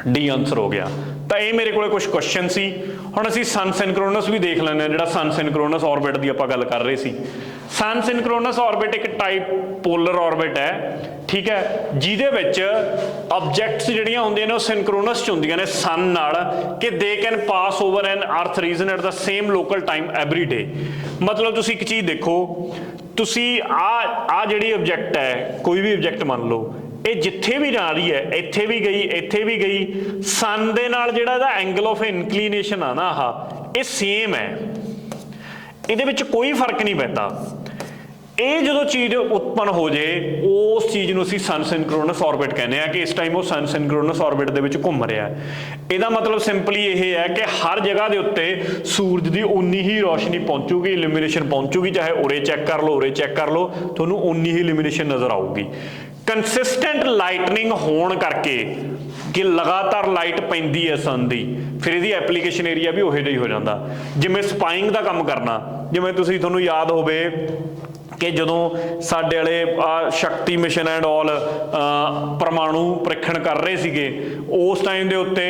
A: ਡੀ ਆਨਸਰ ਹੋ ਗਿਆ। ਤਾਂ ਇਹ ਮੇਰੇ ਕੋਲੇ ਕੁਝ ਕੁਐਸਚਨ ਸੀ। ਹੁਣ ਅਸੀਂ ਸਨ ਸਿਨਕ੍ਰੋਨਸ ਵੀ ਦੇਖ ਲੈਂਦੇ ਹਾਂ, ਜਿਹੜਾ ਸਨ ਸਿਨਕ੍ਰੋਨਸ ਆਰਬਿਟ ਦੀ ਆਪਾਂ ਗੱਲ ਕਰ ਰਹੇ ਸੀ। ਸਨ ਸਿਨਕ੍ਰੋਨਸ ਆਰਬਿਟ ਇੱਕ ਟਾਈਪ ਪੋਲਰ ਆਰਬਿਟ ਹੈ, ਠੀਕ ਹੈ, ਜਿਹਦੇ ਵਿੱਚ ਆਬਜੈਕਟਸ ਜਿਹੜੀਆਂ ਹੁੰਦੀਆਂ ਨੇ ਉਹ ਸਿਨਕ੍ਰੋਨਸ ਚ ਹੁੰਦੀਆਂ ਨੇ ਸਨ ਨਾਲ, ਕਿ they can pass over an earth region at the same local time every day. ਮਤਲਬ ਤੁਸੀਂ ਇੱਕ ਚੀਜ਼ ਦੇਖੋ, ਤੁਸੀਂ ਆ ਜਿਹੜੀ ਆਬਜੈਕਟ ਹੈ, ਕੋਈ ਵੀ ਆਬਜੈਕਟ ਮੰਨ ਲਓ, ਇਹ ਜਿੱਥੇ ਵੀ ਜਾ ਰਹੀ ਹੈ, ਇੱਥੇ ਵੀ ਗਈ, ਇੱਥੇ ਵੀ ਗਈ, ਸਨ ਦੇ ਨਾਲ ਜਿਹੜਾ ਇਹਦਾ ਐਂਗਲ ਆਫ ਇਨਕਲੀਨੇਸ਼ਨ ਆ ਨਾ, ਆਹ ਇਹ ਸੇਮ ਹੈ, ਇਹਦੇ ਵਿੱਚ ਕੋਈ ਫਰਕ ਨਹੀਂ ਪੈਂਦਾ। ਇਹ ਜਦੋਂ ਚੀਜ਼ ਉਤਪੰਨ ਹੋ ਜੇ, ਉਸ ਚੀਜ਼ ਨੂੰ ਅਸੀਂ ਸਨ ਸਿਨਕ੍ਰੋਨਸ ਆਰਬਿਟ ਕਹਿੰਦੇ ਆ ਕਿ ਇਸ ਟਾਈਮ ਉਹ ਸਨ ਸਿਨਕ੍ਰੋਨਸ ਆਰਬਿਟ ਦੇ ਵਿੱਚ ਘੁੰਮ ਰਿਹਾ ਹੈ। ਇਹਦਾ ਮਤਲਬ ਸਿੰਪਲੀ ਇਹ ਹੈ ਕਿ ਹਰ ਜਗ੍ਹਾ ਦੇ ਉੱਤੇ ਸੂਰਜ ਦੀ ਉਨੀ ਹੀ ਰੋਸ਼ਨੀ ਪਹੁੰਚੂਗੀ, ਇਲੂਮੀਨੇਸ਼ਨ ਪਹੁੰਚੂਗੀ, ਚਾਹੇ ਉਰੇ ਚੈੱਕ ਕਰ ਲਓ, ਉਰੇ ਚੈੱਕ ਕਰ ਲਓ, ਤੁਹਾਨੂੰ ਉਨੀ ਹੀ ਇਲੂਮੀਨੇਸ਼ਨ ਨਜ਼ਰ ਆਊਗੀ। ਕੰਸਿਸਟੈਂਟ ਲਾਈਟਨਿੰਗ ਹੋਣ ਕਰਕੇ, ਕਿ ਲਗਾਤਾਰ ਲਾਈਟ ਪੈਂਦੀ ਹੈ ਸਨ ਦੀ, ਫਿਰ ਇਹਦੀ ਐਪਲੀਕੇਸ਼ਨ ਏਰੀਆ ਵੀ ਉਹੋ ਜਿਹਾ ਹੀ ਹੋ ਜਾਂਦਾ। ਜਿਵੇਂ ਸਪਾਈੰਗ ਦਾ ਕੰਮ ਕਰਨਾ, ਜਿਵੇਂ ਤੁਹਾਨੂੰ ਯਾਦ ਹੋਵੇ ਕਿ ਜਦੋਂ ਸਾਡੇ ਵਾਲੇ ਸ਼ਕਤੀ ਮਿਸ਼ਨ ਐਂਡ ਆਲ ਪਰਮਾਣੂ ਪ੍ਰੀਖਣ ਕਰ ਰਹੇ ਸੀਗੇ, ਉਸ ਟਾਈਮ ਦੇ ਉੱਤੇ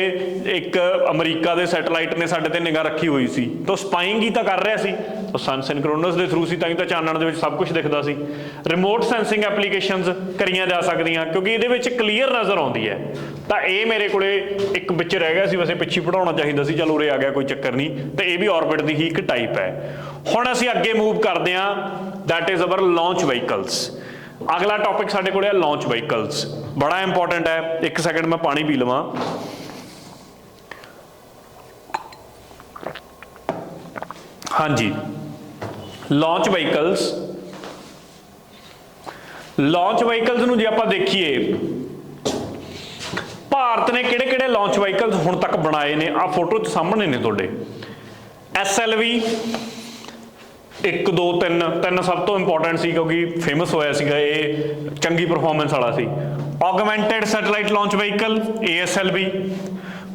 A: ਇੱਕ ਅਮਰੀਕਾ ਦੇ ਸੈਟੇਲਾਈਟ ਨੇ ਸਾਡੇ ਤੇ ਨਿਗਾਹ ਰੱਖੀ ਹੋਈ ਸੀ, ਤਾਂ ਸਪਾਈੰਗ ਹੀ ਤਾਂ ਕਰ ਰਿਹਾ ਸੀ, ਤਾਂ ਸਨ ਸਿਨਕ੍ਰੋਨਸ ਦੇ ਥਰੂ ਸੀ, ਤਾਂ ਹੀ ਤਾਂ ਚਾਨਣ ਦੇ ਵਿੱਚ ਸਭ ਕੁਝ ਦਿਖਦਾ ਸੀ। ਰਿਮੋਟ ਸੈਂਸਿੰਗ ਐਪਲੀਕੇਸ਼ਨਸ ਕਰੀਆਂ ਜਾ ਸਕਦੀਆਂ ਕਿਉਂਕਿ ਇਹਦੇ ਵਿੱਚ ਕਲੀਅਰ ਨਜ਼ਰ ਆਉਂਦੀ ਹੈ। ਤਾਂ ਇਹ ਮੇਰੇ ਕੋਲੇ ਇੱਕ ਵਿੱਚ ਰਹਿ ਗਿਆ ਸੀ, ਵੈਸੇ ਪਿੱਛੇ ਪੜਾਉਣਾ ਚਾਹੀਦਾ ਸੀ, ਚਲ ਉਰੇ ਆ ਗਿਆ, ਕੋਈ ਚੱਕਰ ਨਹੀਂ। ਤੇ ਇਹ ਵੀ ਆਰਬਿਟ ਦੀ ਹੀ ਇੱਕ ਟਾਈਪ ਹੈ। ਹੁਣ ਅਸੀਂ ਅੱਗੇ ਮੂਵ ਕਰਦੇ ਹਾਂ, that is our launch vehicles. ਅਗਲਾ ਟੌਪਿਕ ਸਾਡੇ ਕੋਲ ਹੈ ਲਾਂਚ ਵਹੀਕਲਸ, ਬੜਾ ਇੰਪੋਰਟੈਂਟ ਹੈ। ਇੱਕ ਸੈਕਿੰਡ ਮੈਂ ਪਾਣੀ ਪੀ ਲਵਾਂ। ਹਾਂਜੀ, ਲਾਂਚ ਵਹੀਕਲਸ। ਲਾਂਚ ਵਹੀਕਲਸ ਨੂੰ ਜੇ ਆਪਾਂ ਦੇਖੀਏ, ਭਾਰਤ ਨੇ ਕਿਹੜੇ ਕਿਹੜੇ ਲਾਂਚ ਵਹੀਕਲਸ ਹੁਣ ਤੱਕ ਬਣਾਏ ਨੇ, ਆ ਫੋਟੋ ਚ ਸਾਹਮਣੇ ਨੇ ਤੁਹਾਡੇ। SLV 1 2 3 ਸਭ ਤੋਂ ਇੰਪੋਰਟੈਂਟ ਸੀ ਕਿਉਂਕਿ ਫੇਮਸ ਹੋਇਆ ਸੀਗਾ, ਇਹ ਚੰਗੀ ਪਰਫਾਰਮੈਂਸ ਵਾਲਾ ਸੀ। Augmented satellite launch vehicle ASLV,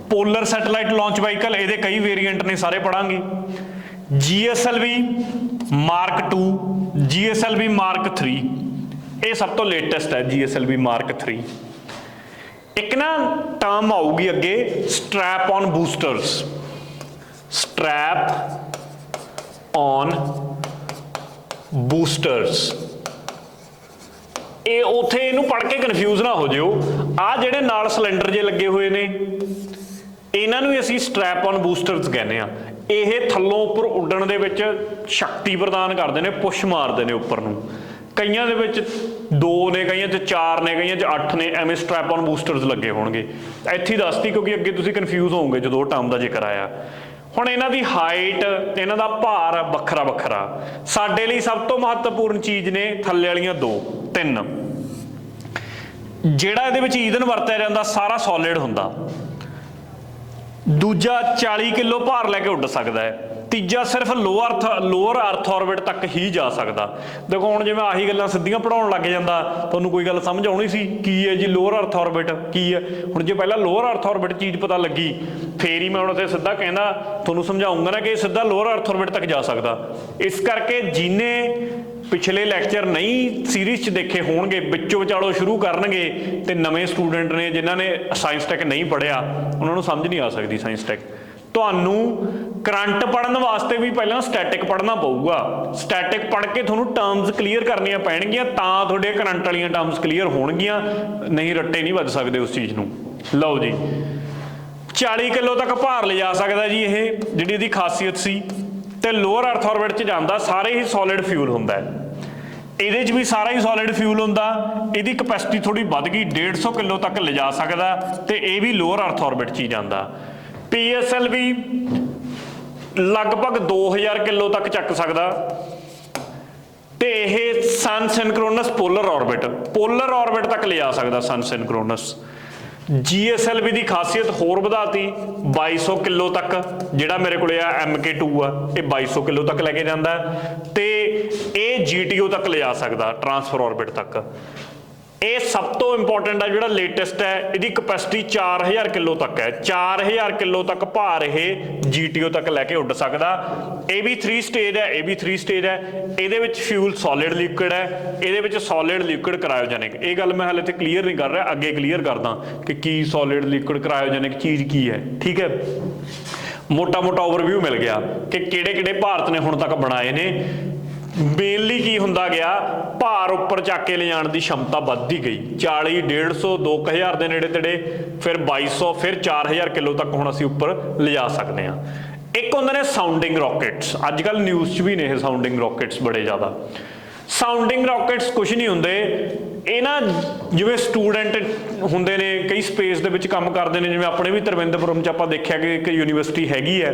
A: polar satellite launch vehicle, ਇਹਦੇ ਕਈ ਵੇਰੀਐਂਟ ਨੇ, ਸਾਰੇ ਪੜਾਂਗੇ। GSLV Mark 2, GSLV Mark 3, ਇਹ ਸਭ ਤੋਂ ਲੇਟੈਸਟ ਹੈ GSLV Mark 3। ਇੱਕ ਨਾ ਟਰਮ ਆਊਗੀ ਅੱਗੇ, strap on boosters, strap on boosters. ਇਹ ਉੱਥੇ ਇਹਨੂੰ ਪੜ੍ਹ ਕੇ ਕਨਫਿਊਜ਼ ਨਾ ਹੋ ਜਿਓ। ਆਹ ਜਿਹੜੇ ਨਾਲ ਸਿਲੰਡਰ ਜੇ ਲੱਗੇ ਹੋਏ ਨੇ, ਇਹਨਾਂ ਨੂੰ ਅਸੀਂ ਸਟ੍ਰੈਪ ਔਨ ਬੂਸਟਰਸ ਕਹਿੰਦੇ ਆ। ਇਹ ਥੱਲੋਂ ਉੱਪਰ ਉੱਡਣ ਦੇ ਵਿੱਚ ਸ਼ਕਤੀ ਪ੍ਰਦਾਨ ਕਰਦੇ ਨੇ, ਪੁਸ਼ ਮਾਰਦੇ ਨੇ ਉੱਪਰ ਨੂੰ। ਕਈਆਂ ਦੇ ਵਿੱਚ 2 ਨੇ, ਕਈਆਂ 'ਚ 4 ਨੇ, ਕਈਆਂ 'ਚ 8 ਨੇ, ਐਵੇਂ ਸਟ੍ਰੈਪ ਔਨ ਬੂਸਟਰਸ ਲੱਗੇ ਹੋਣਗੇ। ਇੱਥੇ ਹੀ ਦੱਸਤੀ ਕਿਉਂਕਿ ਅੱਗੇ ਤੁਸੀਂ ਕਨਫਿਊਜ਼ ਹੋਵੋਗੇ ਜਦੋਂ ਉਹ ਟਰਮ ਦਾ ਜ਼ਿਕਰ ਆਇਆ। ਹੁਣ ਇਹਨਾਂ ਦੀ ਹਾਈਟ, ਇਹਨਾਂ ਦਾ ਭਾਰ ਵੱਖਰਾ ਵੱਖਰਾ। ਸਾਡੇ ਲਈ ਸਭ ਤੋਂ ਮਹੱਤਵਪੂਰਨ ਚੀਜ਼ ਨੇ ਥੱਲੇ ਵਾਲੀਆਂ 2 3। ਜਿਹੜਾ ਇਹਦੇ ਵਿੱਚ ਈਂਧਨ ਵਰਤਿਆ ਜਾਂਦਾ ਸਾਰਾ ਸੋਲਿਡ ਹੁੰਦਾ। ਦੂਜਾ 40 ਕਿਲੋ ਭਾਰ ਲੈ ਕੇ ਉੱਡ ਸਕਦਾ ਹੈ। ਤੀਜਾ ਸਿਰਫ ਲੋਅਰ ਅਰਥ ਆਰਬਿਟ ਤੱਕ ਹੀ ਜਾ ਸਕਦਾ। ਦੇਖੋ ਹੁਣ ਜਿਵੇਂ ਆਹੀ ਗੱਲਾਂ ਸਿੱਧੀਆਂ ਪੜਾਉਣ ਲੱਗ ਜਾਂਦਾ, ਤੁਹਾਨੂੰ ਕੋਈ ਗੱਲ ਸਮਝ ਆਉਣੀ ਸੀ ਕੀ ਹੈ ਜੀ ਲੋਅਰ ਅਰਥ ਆਰਬਿਟ ਕੀ ਹੈ। ਹੁਣ ਜੇ ਪਹਿਲਾਂ ਲੋਅਰ ਅਰਥ ਆਰਬਿਟ ਚੀਜ਼ ਪਤਾ ਲੱਗੀ, ਫੇਰ ਹੀ ਮੈਂ ਹੁਣ ਉੱਥੇ ਸਿੱਧਾ ਕਹਿੰਦਾ ਤੁਹਾਨੂੰ ਸਮਝਾਉਂਗਾ ਨਾ ਕਿ ਸਿੱਧਾ ਲੋਅਰ ਅਰਥ ਆਰਬਿਟ ਤੱਕ ਜਾ ਸਕਦਾ। ਇਸ ਕਰਕੇ ਜਿਹਨੇ ਪਿਛਲੇ ਲੈਕਚਰ ਨਹੀਂ ਸੀਰੀਜ਼ 'ਚ ਦੇਖੇ ਹੋਣਗੇ, ਵਿੱਚੋਂ ਵਿਚਾਲੋ ਸ਼ੁਰੂ ਕਰਨਗੇ, ਤੇ ਨਵੇਂ ਸਟੂਡੈਂਟ ਨੇ ਜਿਨ੍ਹਾਂ ਨੇ ਸਾਇੰਸ ਟੈਕ ਨਹੀਂ ਪੜ੍ਹਿਆ, ਉਹਨਾਂ ਨੂੰ ਸਮਝ ਨਹੀਂ ਆ ਸਕਦੀ ਸਾਇੰਸ ਟੈਕ। ਤੁਹਾਨੂੰ ਕਰੰਟ ਪੜ੍ਹਨ ਵਾਸਤੇ ਵੀ ਪਹਿਲਾਂ ਸਟੈਟਿਕ ਪੜ੍ਹਨਾ ਪਊਗਾ। ਸਟੈਟਿਕ ਪੜ੍ਹ ਕੇ ਤੁਹਾਨੂੰ ਟਰਮਸ ਕਲੀਅਰ ਕਰਨੀਆਂ ਪੈਣਗੀਆਂ, ਤਾਂ ਤੁਹਾਡੇ ਕਰੰਟ ਵਾਲੀਆਂ ਟਰਮਸ ਕਲੀਅਰ ਹੋਣਗੀਆਂ, ਨਹੀਂ ਰੱਟੇ ਨਹੀਂ ਵੱਜ ਸਕਦੇ ਉਸ ਚੀਜ਼ ਨੂੰ। ਲਓ ਜੀ, 40 ਕਿਲੋ ਤੱਕ ਭਾਰ ਲਿਜਾ ਸਕਦਾ ਜੀ ਇਹ, ਜਿਹੜੀ ਇਹਦੀ ਖਾਸੀਅਤ ਸੀ। ਤੇ ਲੋਅਰ ਅਰਥ ਆਰਬਿਟ 'ਚ ਜਾਂਦਾ ਸਾਰੇ ਹੀ ਸੋਲਿਡ ਫਿਊਲ ਹੁੰਦਾ ਹੈ। ਇਹਦੇ 'ਚ ਵੀ ਸਾਰਾ ਹੀ ਸੋਲਿਡ ਫਿਊਲ ਹੁੰਦਾ। ਇਹਦੀ ਕਪੈਸਿਟੀ ਥੋੜੀ ਵੱਧ ਗਈ, 150 ਕਿਲੋ ਤੱਕ ਲਿਜਾ ਸਕਦਾ, ਤੇ ਇਹ ਵੀ ਲੋਅਰ ਅਰਥ ਆਰਬਿਟ 'ਚ ਹੀ ਜਾਂਦਾ। PSLV ਲਗਭਗ 2000 ਕਿਲੋ ਤੱਕ ਚੱਕ ਸਕਦਾ। ਤੇ ਇਹ सन सिंक्रोनस पोलर ऑर्बिट तक ले जा सकता सन सिंक्रोनस। GSLV की खासियत होर वधाती 2200 किलो तक, जिहड़ा मेरे को MK2 आ ये 2200 किलो तक लैके जाता है, तो ये GTO तक ले जा सकता ट्रांसफर ऑर्बिट तक। ये सब तो इंपॉर्टेंट है, जो लेटेस्ट है, इसकी कैपेसिटी 4000 किलो तक है। 4000 किलो तक भार ये GTO तक लैके उड़ सकता। ये भी 3 स्टेज है, ये भी 3 स्टेज है। ये फ्यूल सॉलिड लिक्विड है, ये सॉलिड लिक्विड क्रायोजेनिक। ये गल मैं हाले तो क्लीयर नहीं कर रहा, अगे क्लीयर करदा कि सॉलिड लिक्विड क्रायोजेनिक चीज़ की है। ठीक है, मोटा मोटा ओवरव्यू मिल गया कि किहड़े भारत ने हुण तक बनाए ने। मेनली की हुंदा गया, भार उपर चक के ले जाने की क्षमता बढ़ती गई, 40, 150, 2000 के नेड़े तेड़े, फिर 2200, फिर 4000 किलो तक हुण असीं उपर ले जा सकते हैं। एक होंदे ने साउंडिंग रॉकेट्स, अजकल न्यूज़ च भी ने ये साउंडिंग रॉकेट्स बड़े ज़्यादा। साउंडिंग रॉकेट्स कुछ नहीं होंदे, ये ना जिवें स्टूडेंट होंदे ने, कई स्पेस दे विच काम करते हैं, जिवें अपने भी त्रिवेंद्रपुरम च आपां देखिया कि एक यूनीवर्सिटी हैगी है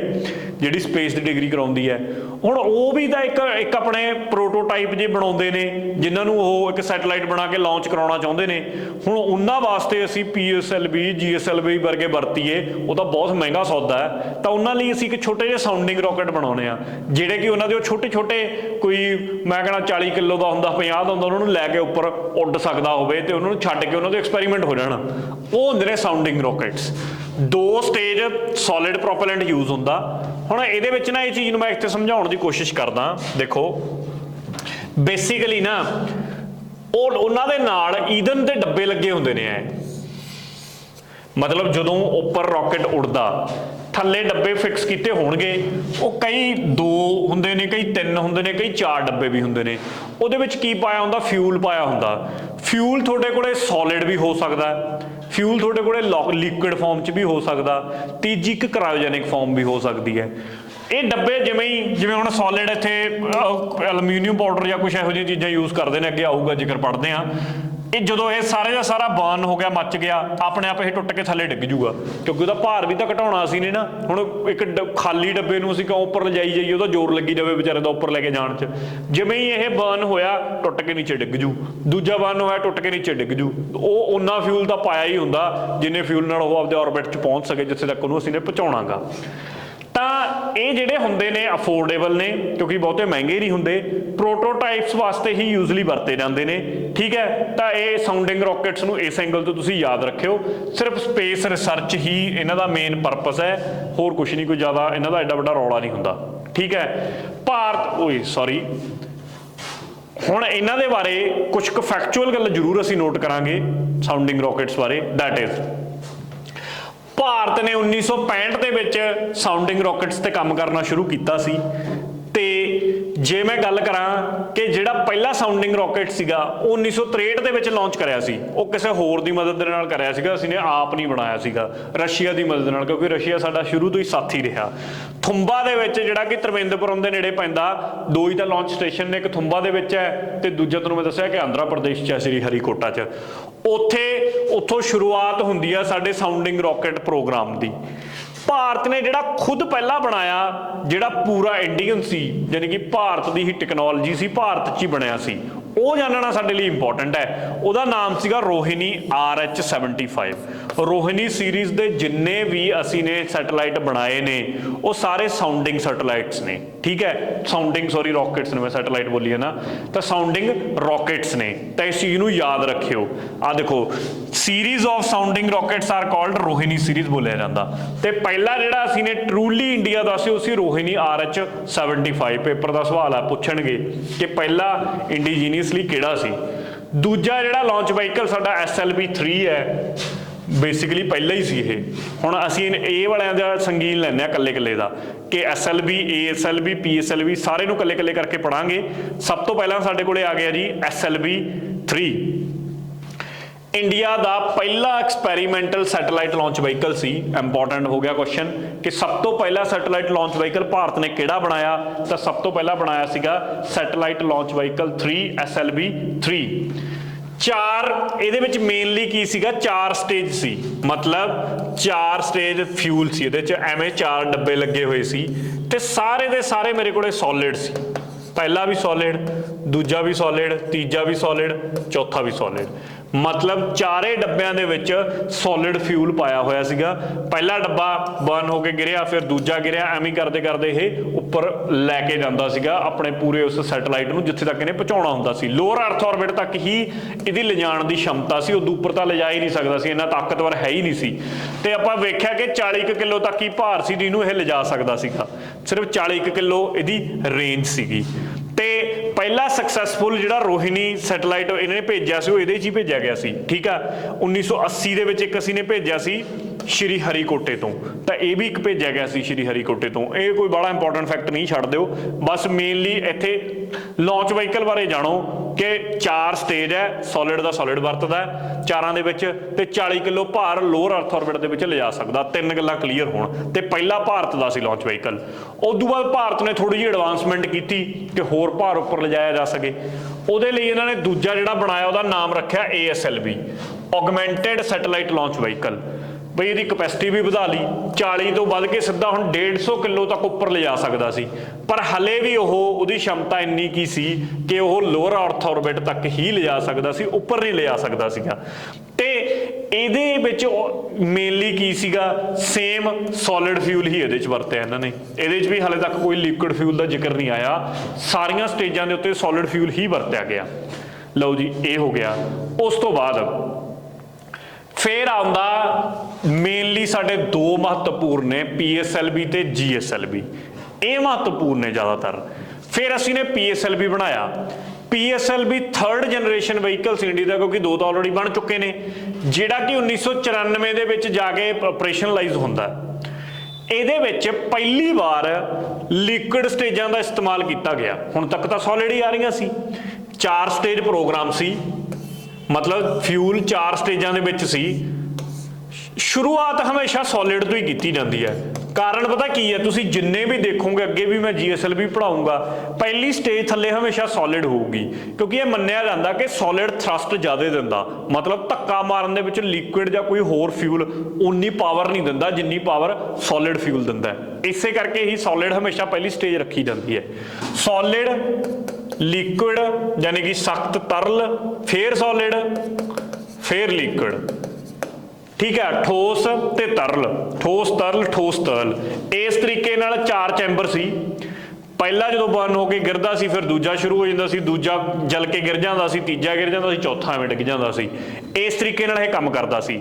A: जिहड़ी स्पेस की डिग्री कराउंदी है। हुण वो भी तां एक अपने प्रोटोटाइप जे बनाउंदे ने, जिन्हां नूं ओह एक सैटेलाइट बना के लॉन्च कराउणा चाहुंदे ने। हुण उन्हां वास्ते असीं PSLV GSLV वर्गे वरतीए, वो तां बहुत महंगा सौदा है, तां उन्हां लई असीं एक छोटे जिहे साउंडिंग रॉकेट बनाउणे आ, जिहड़े कि उन्हां दे छोटे छोटे, कोई मैं कहना 40 किलो का हुंदा, 50 का हुंदा, उन्हां नूं लै के उपर उड़ सकदा होवे ते उन्हां नूं छड्ड के उन्हां दे एक्सपैरीमेंट हो जाण, वो हुंदे ने sounding rockets. 2 stage solid propellant use हुंदा। हुण इहदे विच ना ये चीज़ नूं मैं इत्थे समझाउण दी कोशिश करदा। देखो बेसिकली ना उन्हां दे नाल ईंधन दे डब्बे लगे हुंदे ने, मतलब जदों उपर रॉकेट उड़दा थल्ले डब्बे फिक्स किए होणगे, वो कई 2 हुंदे ने, कई 3 हुंदे ने, कई 4 डब्बे भी हुंदे ने। उहदे विच की पाया हुंदा, फ्यूल पाया हुंदा। फ्यूल तुहाडे कोले सॉलिड भी हो सकदा, फ्यूल तुहाडे कोले लिक्विड फॉर्म च भी हो सकदा, तीजी एक क्रायोजेनिक फॉर्म भी हो सकती है। ये डब्बे जिवें हुण सॉलिड इत्थे एलूमीनियम पाउडर या कुछ इहो जिही चीज़ां यूज़ करते हैं, अगे आऊगा जिक्र पढ़ते हैं। ये जो ये सारे का सारा बर्न हो गया, मच गया, अपने आप ये टुट के थले डिग जूगा, क्योंकि उसका भार भी तो घटाना असीं ने ना। हुण एक खाली डब्बे नूं असीं क्यों उपर लिजाई जाइए, उसदा जोर लगी जाए बेचारे दा उपर लैके जाण च। जिवें ही ये बर्न होया टुट के नीचे डिग जू, दूजा बर्न होया टुट के नीचे डिग जू। वो उन्ना फ्यूल तो पाया ही हुंदा जिन्ने फ्यूल नाल वो आपदे ऑर्बिट च पहुँच सके, जिथे तक उहनूं असीं ने पहुँचाउणा गा। ਤਾਂ ਇਹ ਜਿਹੜੇ ਹੁੰਦੇ ਨੇ ਅਫੋਰਡੇਬਲ ਨੇ, ਕਿਉਂਕਿ ਬਹੁਤੇ ਮਹਿੰਗੇ ਨਹੀਂ ਹੁੰਦੇ, ਪ੍ਰੋਟੋਟਾਈਪਸ ਵਾਸਤੇ ਹੀ ਯੂਜ਼ਲੀ ਵਰਤੇ ਜਾਂਦੇ ਨੇ। ਠੀਕ ਹੈ, ਤਾਂ ਇਹ ਸਾਊਂਡਿੰਗ ਰੌਕਟਸ ਨੂੰ ਇਸ ਐਂਗਲ ਤੋਂ ਤੁਸੀਂ ਯਾਦ ਰੱਖਿਓ, ਸਿਰਫ ਸਪੇਸ ਰਿਸਰਚ ਹੀ ਇਹਨਾਂ ਦਾ ਮੇਨ ਪਰਪਸ ਹੈ, ਹੋਰ ਕੁਛ ਨਹੀਂ, ਕੋਈ ਜ਼ਿਆਦਾ ਇਹਨਾਂ ਦਾ ਐਡਾ ਵੱਡਾ ਰੌਲਾ ਨਹੀਂ ਹੁੰਦਾ। ਠੀਕ ਹੈ, ਹੁਣ ਇਹਨਾਂ ਦੇ ਬਾਰੇ ਕੁਝ ਕੁ ਫੈਕਚੁਅਲ ਗੱਲ ਜ਼ਰੂਰ ਅਸੀਂ ਨੋਟ ਕਰਾਂਗੇ ਸਾਊਂਡਿੰਗ ਰੌਕਟਸ ਬਾਰੇ। ਦੈਟ ਇਜ਼ ਭਾਰਤ ने 1965 ਦੇ ਵਿੱਚ ਸਾਊਂਡਿੰਗ ਰੌਕਟਸ ਤੇ ਕੰਮ ਕਰਨਾ ਸ਼ੁਰੂ ਕੀਤਾ ਸੀ। ਤੇ ਜੇ ਮੈਂ ਗੱਲ ਕਰਾਂ ਕਿ ਜਿਹੜਾ ਪਹਿਲਾ ਸਾਊਂਡਿੰਗ ਰੌਕਟ ਸੀਗਾ ਉਹ 1963 ਦੇ ਵਿੱਚ ਲਾਂਚ ਕਰਿਆ ਸੀ, ਉਹ ਕਿਸੇ ਹੋਰ ਦੀ ਮਦਦ ਦੇ ਨਾਲ ਕਰਿਆ ਸੀਗਾ, ਅਸੀਂ ਨੇ ਆਪ ਨਹੀਂ ਬਣਾਇਆ ਸੀਗਾ, ਰਸ਼ੀਆ ਦੀ ਮਦਦ ਨਾਲ, ਕਿਉਂਕਿ ਰਸ਼ੀਆ ਸਾਡਾ ਸ਼ੁਰੂ ਤੋਂ ਹੀ ਸਾਥੀ ਰਿਹਾ। ਥੁੰਬਾ ਦੇ ਵਿੱਚ ਜਿਹੜਾ ਕਿ ਤ੍ਰਿਵੇਂਦਰਪੁਰਮ ਦੇ ਨੇੜੇ ਪੈਂਦਾ, 2 ਹੀ ਤਾਂ ਲਾਂਚ ਸਟੇਸ਼ਨ ਨੇ, ਇੱਕ ਥੁੰਬਾ ਦੇ ਵਿੱਚ ਹੈ ਤੇ ਦੂਜਾ ਤੁਹਾਨੂੰ ਮੈਂ ਦੱਸਿਆ ਕਿ ਆਂਧਰਾ ਪ੍ਰਦੇਸ਼ 'ਚ ਹੈ, ਸ੍ਰੀ ਹਰੀਕੋਟਾ 'ਚ। ਉੱਥੋਂ ਸ਼ੁਰੂਆਤ ਹੁੰਦੀ ਆ ਸਾਡੇ ਸਾਊਂਡਿੰਗ ਰੌਕਟ ਪ੍ਰੋਗਰਾਮ ਦੀ। ਭਾਰਤ ਨੇ ਜਿਹੜਾ ਖੁਦ ਪਹਿਲਾਂ ਬਣਾਇਆ, ਜਿਹੜਾ ਪੂਰਾ ਇੰਡੀਅਨ ਸੀ, ਯਾਨੀ ਕਿ ਭਾਰਤ ਦੀ ਹੀ ਟੈਕਨੋਲੋਜੀ ਸੀ, ਭਾਰਤ 'ਚ ਹੀ ਬਣਿਆ ਸੀ, ਉਹ ਜਾਣਨਾ ਸਾਡੇ ਲਈ ਇੰਪੋਰਟੈਂਟ ਹੈ। ਉਹਦਾ ਨਾਮ ਸੀਗਾ ਰੋਹਿਣੀ RH-75। ਰੋਹਿਣੀ ਸੀਰੀਜ਼ ਦੇ ਜਿੰਨੇ ਵੀ ਅਸੀਂ ਨੇ ਸੈਟੇਲਾਈਟ ਬਣਾਏ ਨੇ ਉਹ ਸਾਰੇ ਸਾਊਂਡਿੰਗ ਸੈਟੇਲਾਈਟਸ ਨੇ। ਠੀਕ ਹੈ, ਸਾਊਂਡਿੰਗ ਰੌਕਟਸ ਨੇ, ਮੈਂ ਸੈਟੇਲਾਈਟ ਬੋਲੀ ਹੈ ਨਾ, ਤਾਂ ਸਾਊਂਡਿੰਗ ਰੌਕਟਸ ਨੇ। ਤਾਂ ਇਸ ਚੀਜ਼ ਨੂੰ ਯਾਦ ਰੱਖਿਓ। ਆ ਦੇਖੋ, series of sounding rockets are called Rohini series ਬੋਲਿਆ ਜਾਂਦਾ। ਤੇ ਪਹਿਲਾ ਜਿਹੜਾ ਅਸੀਂ ਨੇ ਟਰੂਲੀ ਇੰਡੀਆ ਦਾ ਸੀ ਉਹ ਸੀ ਰੋਹਿਣੀ RH-75। ਪੇਪਰ ਦਾ ਸਵਾਲ ਆ, ਪੁੱਛਣਗੇ ਕਿ ਪਹਿਲਾ ਇੰਡੀਜੀਨੀਅਸਲੀ ਕਿਹੜਾ ਸੀ। ਦੂਜਾ ਜਿਹੜਾ ਲਾਂਚ ਵਹੀਕਲ ਸਾਡਾ SLV-3 ਹੈ, ਬੇਸਿਕਲੀ ਪਹਿਲਾਂ ਹੀ ਸੀ ਇਹ। ਹੁਣ ਅਸੀਂ ਇਹ ਵਾਲਿਆਂ ਦਾ ਸੰਗੀਨ ਲੈਂਦੇ ਹਾਂ ਕੱਲੇ ਕੱਲੇ ਦਾ, ਕਿ SLV, ASLV, PSLV ਸਾਰੇ ਨੂੰ ਕੱਲੇ ਕੱਲੇ ਕਰਕੇ ਪੜਾਂਗੇ। ਸਭ ਤੋਂ ਪਹਿਲਾਂ ਸਾਡੇ ਕੋਲੇ ਆ ਗਿਆ ਜੀ SLV-3। ਇੰਡੀਆ ਦਾ ਪਹਿਲਾ ਐਕਸਪੈਰੀਮੈਂਟਲ ਸੈਟੇਲਾਈਟ ਲਾਂਚ ਵਹੀਕਲ ਸੀ। ਇੰਪੋਰਟੈਂਟ ਹੋ ਗਿਆ ਕੁਐਸਚਨ ਕਿ ਸਭ ਤੋਂ ਪਹਿਲਾ ਸੈਟੇਲਾਈਟ ਲਾਂਚ ਵਹੀਕਲ ਭਾਰਤ ਨੇ ਕਿਹੜਾ ਬਣਾਇਆ, ਤਾਂ ਸਭ ਤੋਂ ਪਹਿਲਾਂ ਬਣਾਇਆ ਸੀਗਾ ਸੈਟੇਲਾਈਟ ਲਾਂਚ ਵਹੀਕਲ 3 SLV-3। 4 ਇਹਦੇ ਵਿੱਚ ਮੇਨਲੀ ਕੀ ਸੀਗਾ, 4 ਸਟੇਜ ਸੀ, ਮਤਲਬ 4 ਸਟੇਜ ਫਿਊਲ ਸੀ ਇਹਦੇ 'ਚ, ਐਵੇਂ 4 ਡੱਬੇ ਲੱਗੇ ਹੋਏ ਸੀ ਤੇ ਸਾਰੇ ਦੇ ਸਾਰੇ ਮੇਰੇ ਕੋਲੇ ਸੋਲਿਡ ਸੀ। ਪਹਿਲਾ ਵੀ ਸੋਲਿਡ, दूजा भी सॉलिड, तीजा भी सॉलिड, चौथा भी सॉलिड। मतलब चारे डब्बिਆਂ ਦੇ ਵਿੱਚ सॉलिड फ्यूल पाया होया सीगा। पहला डब्बा बर्न होके गिरिया, फिर दूजा गिरिया, एवें करते करते ये उपर लैके जाता सीगा अपने पूरे उस सैटेलाइट नूं जिथे तक इन्हें पहुँचाउणा हुंदा सी। लोअर अर्थ ऑर्बिट तक ही इहदी लिजाण दी क्षमता सी, उदों उपर तां लिजा ही नहीं सकदा सी, इन्ना ताकतवर है ही नहीं सी। ते आपां वेख्या कि 40 कुछ किलो तक ही भार सी जिहनूं इह लिजा सकदा सीगा, सिर्फ 40 कुछ किलो इहदी रेंज सीगी। ते पहला सक्सैसफुल जिहड़ा रोहिणी सैटेलाइट इन्हें भेजा सी, इहदे च ही भेजा गया सी। ठीक है, 1980 दे विच एक असीं ने भेजा सी श्री हरिकोटे तो, तो यह भी एक भेजा गया सी श्री हरिकोटे तो। ये कोई बड़ा इंपॉर्टेंट फैक्ट नहीं, छड्ड दिओ, बस मेनली इत्थे लॉन्च व्हीकल बारे जाणो कि 4 स्टेज है, सॉलिड का सॉलिड वरतदा है चारां दे विच, ते 40 किलो भार लोअर अर्थ ऑर्बिट दे विच लिजा सकदा। 3 गल्लां क्लीयर होण, ते पहला भारत दा सी लॉन्च व्हीकल। उस तो बाद भारत ने थोड़ी जी एडवांसमेंट की कि होर भार उपर लिजाया जा सके। उहदे लई इन्हां ने दूजा जिहड़ा बनाया उहदा नाम रखिया ASLV, augmented satellite launch vehicle. बई इसकी कैपेसिटी भी बढ़ा ली, 40 तो बढ़ के सीधा हुण 150 किलो तक उपर ले जा सकता सी, पर हले भी उसकी क्षमता इन्नी की सी कि वह लोअर अर्थ ऑर्बिट तक ही ले जा सकता सी, उपर नहीं ले जा सकता सीगा। ते इहदे विच मेनली की सीगा, सेम सॉलिड फ्यूल ही इहदे च वरतिया इन्हां ने। इहदे च भी हले तक कोई लिक्विड फ्यूल का जिक्र नहीं आया, सारियां स्टेजां दे उत्ते सॉलिड फ्यूल ही वरतिया गया। लो जी, ये हो गया। उस तो बाद फिर आउंदा मेनली साडे 2 महत्वपूर्ण ने, PSLV ते GSLV। ये महत्वपूर्ण ने ज़्यादातर। फिर असीं ने PSLV बनाया। PSLV 3rd generation vehicles India का, क्योंकि 2 तो ऑलरेडी बन चुके ने, जिहड़ा कि 1994 दे विच जाके ऑपरेशनलाइज हुंदा। ਇਹਦੇ ਵਿੱਚ ਪਹਿਲੀ ਵਾਰ ਲਿਕੁਇਡ ਸਟੇਜਾਂ ਦਾ ਇਸਤੇਮਾਲ ਕੀਤਾ ਗਿਆ। ਹੁਣ ਤੱਕ ਤਾਂ ਸੋਲਿਡ ਹੀ ਆ ਰਹੀਆਂ ਸੀ, 4 ਸਟੇਜ ਪ੍ਰੋਗਰਾਮ ਸੀ, मतलब फ्यूल 4 स्टेजां दे विच सी। शुरुआत हमेशा सॉलिड तो ही की जाती है। कारण पता की है, तुसीं जिन्ने भी देखोगे, अगे भी मैं GSLV पढ़ाऊँगा, पहली स्टेज थले हमेशा सॉलिड होगी, क्योंकि ये मन्निया जाता कि सॉलिड थ्रस्ट ज़्यादा दिंदा, मतलब धक्का मारन दे विच लिक्विड या कोई होर फ्यूल उन्नी पावर नहीं दिंदा जिन्नी पावर सॉलिड फ्यूल दिंदा है। इसे करके ही सॉलिड हमेशा पहली स्टेज रखी जाती है। सॉलिड, लिक्विड यानी कि सख्त तरल, फिर सॉलिड, फिर लिक्विड। ठीक है, ठोस ते तरल, ठोस तरल, ठोस तरल। इस तरीके नाल 4 चैंबर सी। पहला जो बर्न होके गिरदा सी, फिर दूजा शुरू हो जाता सी, दूजा जल के गिर जाता सी, तीजा गिर जाता सी, चौथा एवें डिग जाता सी। इस तरीके नाल यह काम करता सी।